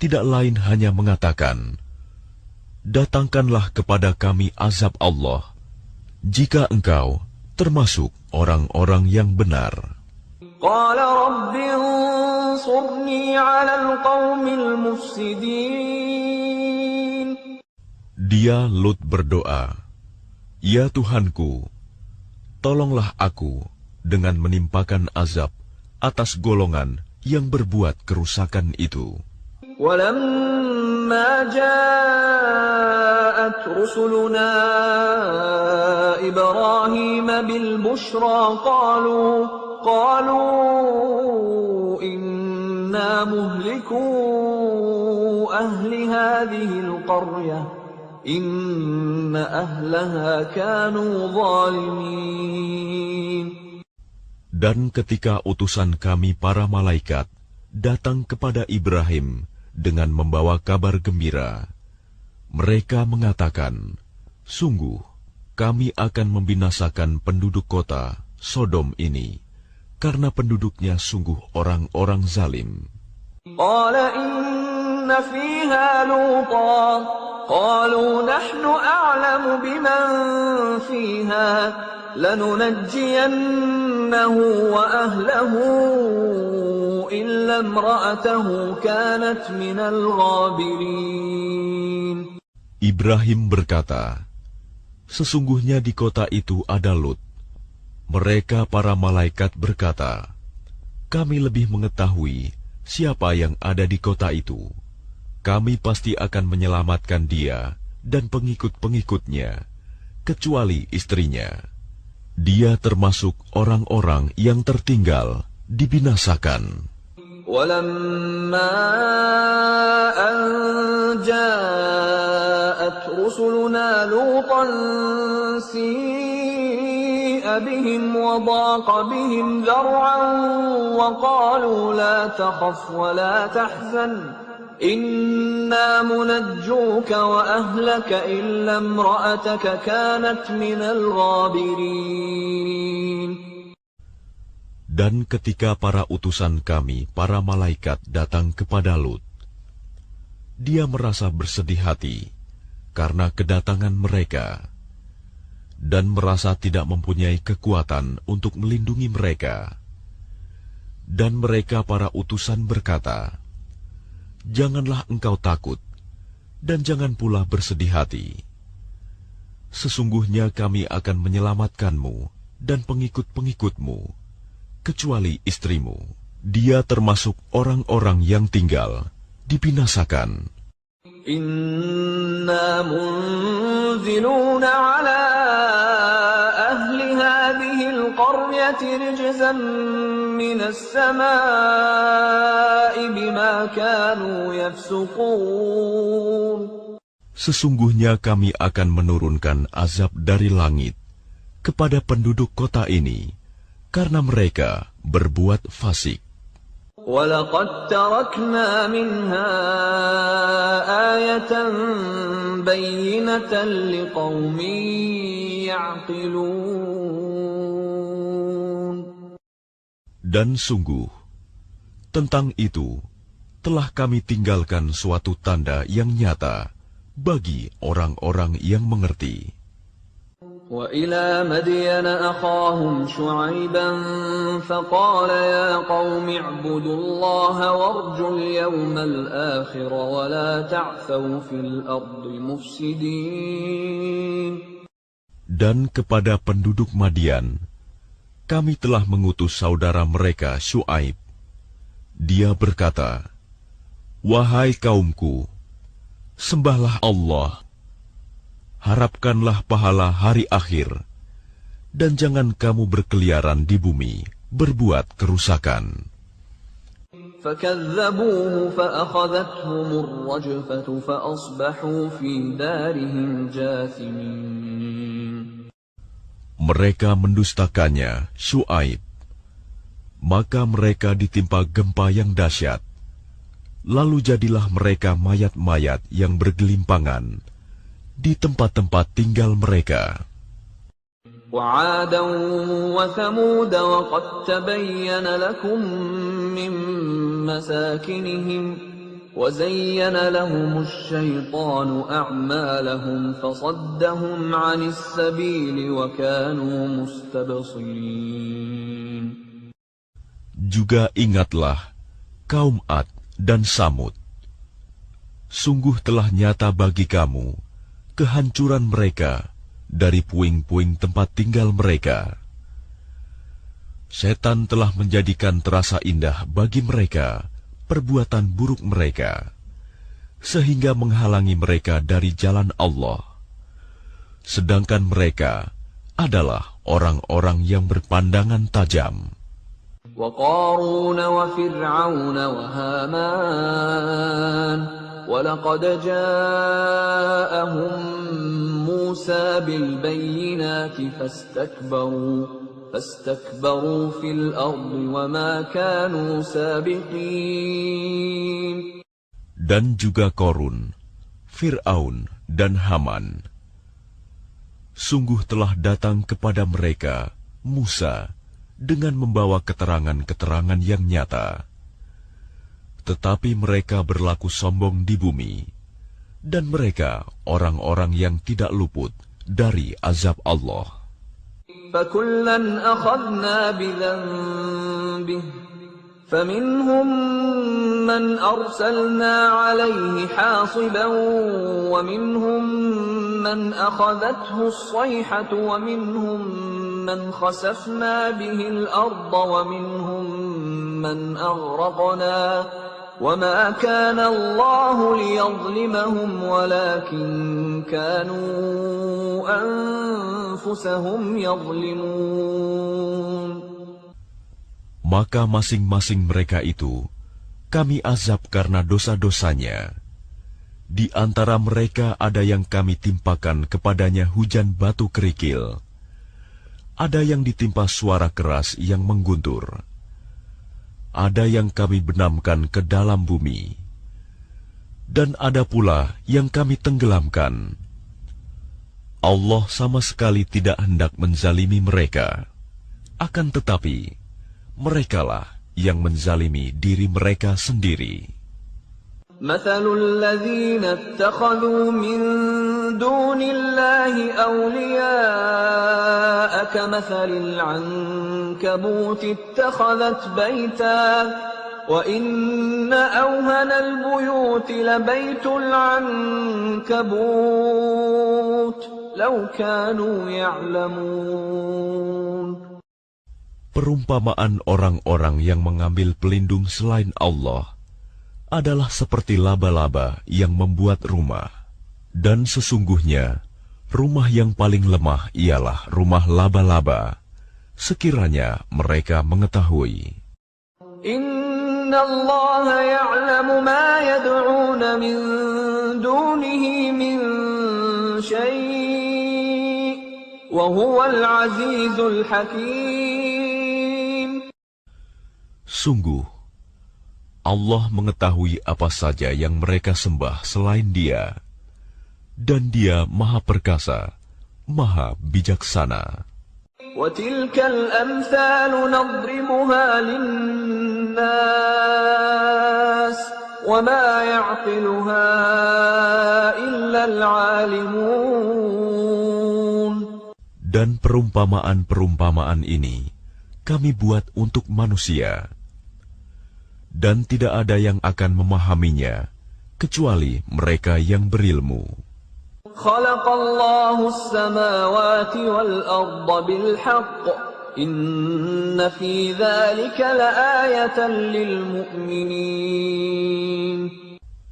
Speaker 2: tidak lain hanya mengatakan, datangkanlah kepada kami azab Allah, jika engkau termasuk orang-orang yang benar.
Speaker 1: قال رب انصرني على القوم المفسدين.
Speaker 2: Dia Lut berdoa, ya Tuhanku, tolonglah aku dengan menimpakan azab atas golongan yang berbuat kerusakan itu.
Speaker 1: ولما جاءت رسلنا إبراهيم بالبشرى قالوا إنا مهلكو أهل هذه القرية إن أهلها كانوا ظالمين.
Speaker 2: Dan ketika utusan kami para malaikat datang kepada Ibrahim dengan membawa kabar gembira, mereka mengatakan, sungguh kami akan membinasakan penduduk kota Sodom ini, karena penduduknya sungguh orang-orang zalim.
Speaker 1: قال إن فيها لوطا قالوا نحن أعلم بمن فيها لننجينه وأهله إلا امرأته كانت من الغابرين.
Speaker 2: Ibrahim berkata, sesungguhnya di kota itu ada Lut. Mereka para malaikat berkata, kami lebih mengetahui siapa yang ada di kota itu. Kami pasti akan menyelamatkan dia dan pengikut-pengikutnya, kecuali istrinya. Dia termasuk orang-orang yang tertinggal, dibinasakan.
Speaker 1: ولما أن جاءت رسلنا لوطا سيء بهم وضاق بهم ذرعا وقالوا لا تخف ولا تحزن إنا منجوك وأهلك إلا امرأتك كانت من الغابرين.
Speaker 2: Dan ketika para utusan kami, para malaikat datang kepada Lut, dia merasa bersedih hati karena kedatangan mereka, dan merasa tidak mempunyai kekuatan untuk melindungi mereka. Dan mereka para utusan berkata, janganlah engkau takut, dan jangan pula bersedih hati. Sesungguhnya kami akan menyelamatkanmu dan pengikut-pengikutmu, kecuali istrimu. Dia termasuk orang-orang yang tinggal, dibinasakan.
Speaker 1: Inna munziluna ala ahli hadhihi al-qaryati rijzan minas samaa'i bima kanu yafsuqun.
Speaker 2: Sesungguhnya kami akan menurunkan azab dari langit kepada penduduk kota ini, karena mereka berbuat fasik.
Speaker 1: وَلَقَدْ تَرَكْنَا مِنْهَا آيَةً بَيِّنَةً لِقَوْمٍ يَعْقِلُونَ.
Speaker 2: Dan sungguh, tentang itu telah kami tinggalkan suatu tanda yang nyata bagi orang-orang yang mengerti.
Speaker 1: وَإِلَى مَدْيَنَ أَخَاهُمْ شُعَيْبًا فَقَالَ يَا قَوْمِ اعْبُدُوا اللَّهَ وَارْجُوا الْيَوْمَ الْآخِرَ وَلَا تَعْثَوْا فِي الْأَرْضِ مُفْسِدِينَ. Dan
Speaker 2: kepada penduduk Madian, kami telah mengutus saudara mereka Syuaib. Dia berkata, wahai kaumku, sembahlah Allah, harapkanlah pahala hari akhir, dan jangan kamu berkeliaran di bumi, berbuat kerusakan.
Speaker 1: فَكَذَّبُوهُ فَأَخَذَتْهُمُ الرَّجْفَةُ فَأَصْبَحُوا فِي دَارِهِمْ جَاثِمِينَ.
Speaker 2: Mereka mendustakannya, Syuaib, maka mereka ditimpa gempa yang dahsyat, Lalu jadilah mereka mayat-mayat yang bergelimpangan di tempat-tempat tinggal mereka.
Speaker 1: وعادا وثمود وقد تبين لكم من مساكنهم وزين لهم الشيطان أعمالهم فصدهم عن السبيل وكانوا مستبصرين.
Speaker 2: Juga ingatlah kaum Ad dan Samud. Sungguh telah nyata bagi kamu kehancuran mereka dari puing-puing tempat tinggal mereka. Setan telah menjadikan terasa indah bagi mereka perbuatan buruk mereka, sehingga menghalangi mereka dari jalan Allah. Sedangkan mereka adalah orang-orang yang berpandangan tajam.
Speaker 1: وقارون وفرعون وهامان ولقد جاءهم موسى بالبينات فاستكبروا في الأرض وما كانوا سابقين.
Speaker 2: Dan juga Korun, Fir'aun dan Haman. Sungguh telah datang kepada mereka Musa dengan membawa keterangan-keterangan yang nyata. Tetapi mereka berlaku sombong di bumi, dan mereka orang-orang yang tidak luput dari azab Allah.
Speaker 1: فَكُلًّا أَخَذْنَا بِذَنبِهِ فَمِنْهُمْ مَنْ أَرْسَلْنَا عَلَيْهِ حَاصِبًا وَمِنْهُمْ مَنْ أَخَذَتْهُ الصَّيْحَةُ وَمِنْهُمْ مَنْ خَسَفْنَا بِهِ الْأَرْضَ وَمِنْهُمْ مَنْ أَغْرَقْنَا وَمَا كَانَ اللَّهُ لِيَظْلِمَهُمْ وَلَكِنْ كَانُوا أَنفُسَهُمْ يَظْلِمُونَ.
Speaker 2: Maka masing-masing mereka itu kami azab karena dosa-dosanya. Di antara mereka ada yang kami timpakan kepadanya hujan batu kerikil. Ada yang ditimpa suara keras yang mengguntur. Ada yang kami benamkan ke dalam bumi. Dan ada pula yang kami tenggelamkan. Allah sama sekali tidak hendak menzalimi mereka. Akan tetapi, merekalah yang menzalimi diri mereka sendiri.
Speaker 1: مثل الذين اتخذوا من دون الله أولياء كمثل العنكبوت اتخذت بيتا وإن أوهن البيوت لبيت العنكبوت لو كانوا يعلمون.
Speaker 2: Perumpamaan orang-orang yang mengambil pelindung selain Allah adalah seperti laba-laba yang membuat rumah. Dan sesungguhnya, rumah yang paling lemah ialah rumah laba-laba, sekiranya mereka mengetahui.
Speaker 1: Inna Allah ya'lamu ma yad'una min dunihi min syai' wa huwal azizul hakim.
Speaker 2: Sungguh, Allah mengetahui apa saja yang mereka sembah selain Dia, dan Dia Maha Perkasa, Maha Bijaksana.
Speaker 1: وَتِلْكَ الْأَمْثَالُ نَضْرِبُهَا لِلنَّاسِ وَمَا يَعْقِلُهَا إِلَّا الْعَالِمُونَ.
Speaker 2: Dan perumpamaan-perumpamaan ini kami buat untuk manusia, dan tidak ada yang akan memahaminya kecuali mereka yang berilmu.
Speaker 1: Khalaqallahu as-samawati wal-arda bil-haqq. Inna fi dzalika la'ayatan lil-mu'minin.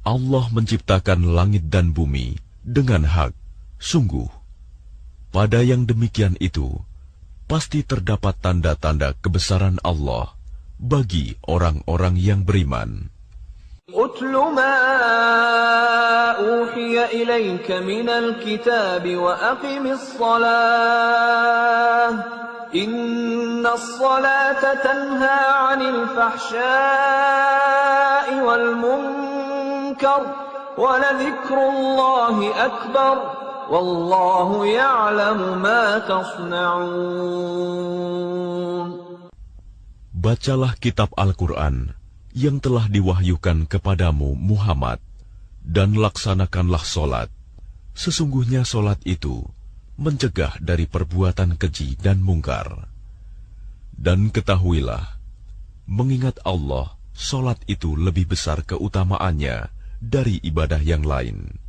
Speaker 2: Allah menciptakan langit dan bumi dengan hak. Sungguh, pada yang demikian itu pasti terdapat tanda-tanda kebesaran Allah bagi orang-orang yang beriman.
Speaker 1: Utlu ma uhiya ilayka minal kitab wa aqimis salah Inna as-salata tanha 'anil fahsya'i wal munkar wa ladhikrullahi akbar wallahu ya'lamu ma tasna'un.
Speaker 2: Bacalah kitab Al-Quran yang telah diwahyukan kepadamu Muhammad, dan laksanakanlah solat. Sesungguhnya solat itu mencegah dari perbuatan keji dan mungkar. Dan ketahuilah, mengingat Allah, solat itu lebih besar keutamaannya dari ibadah yang lain.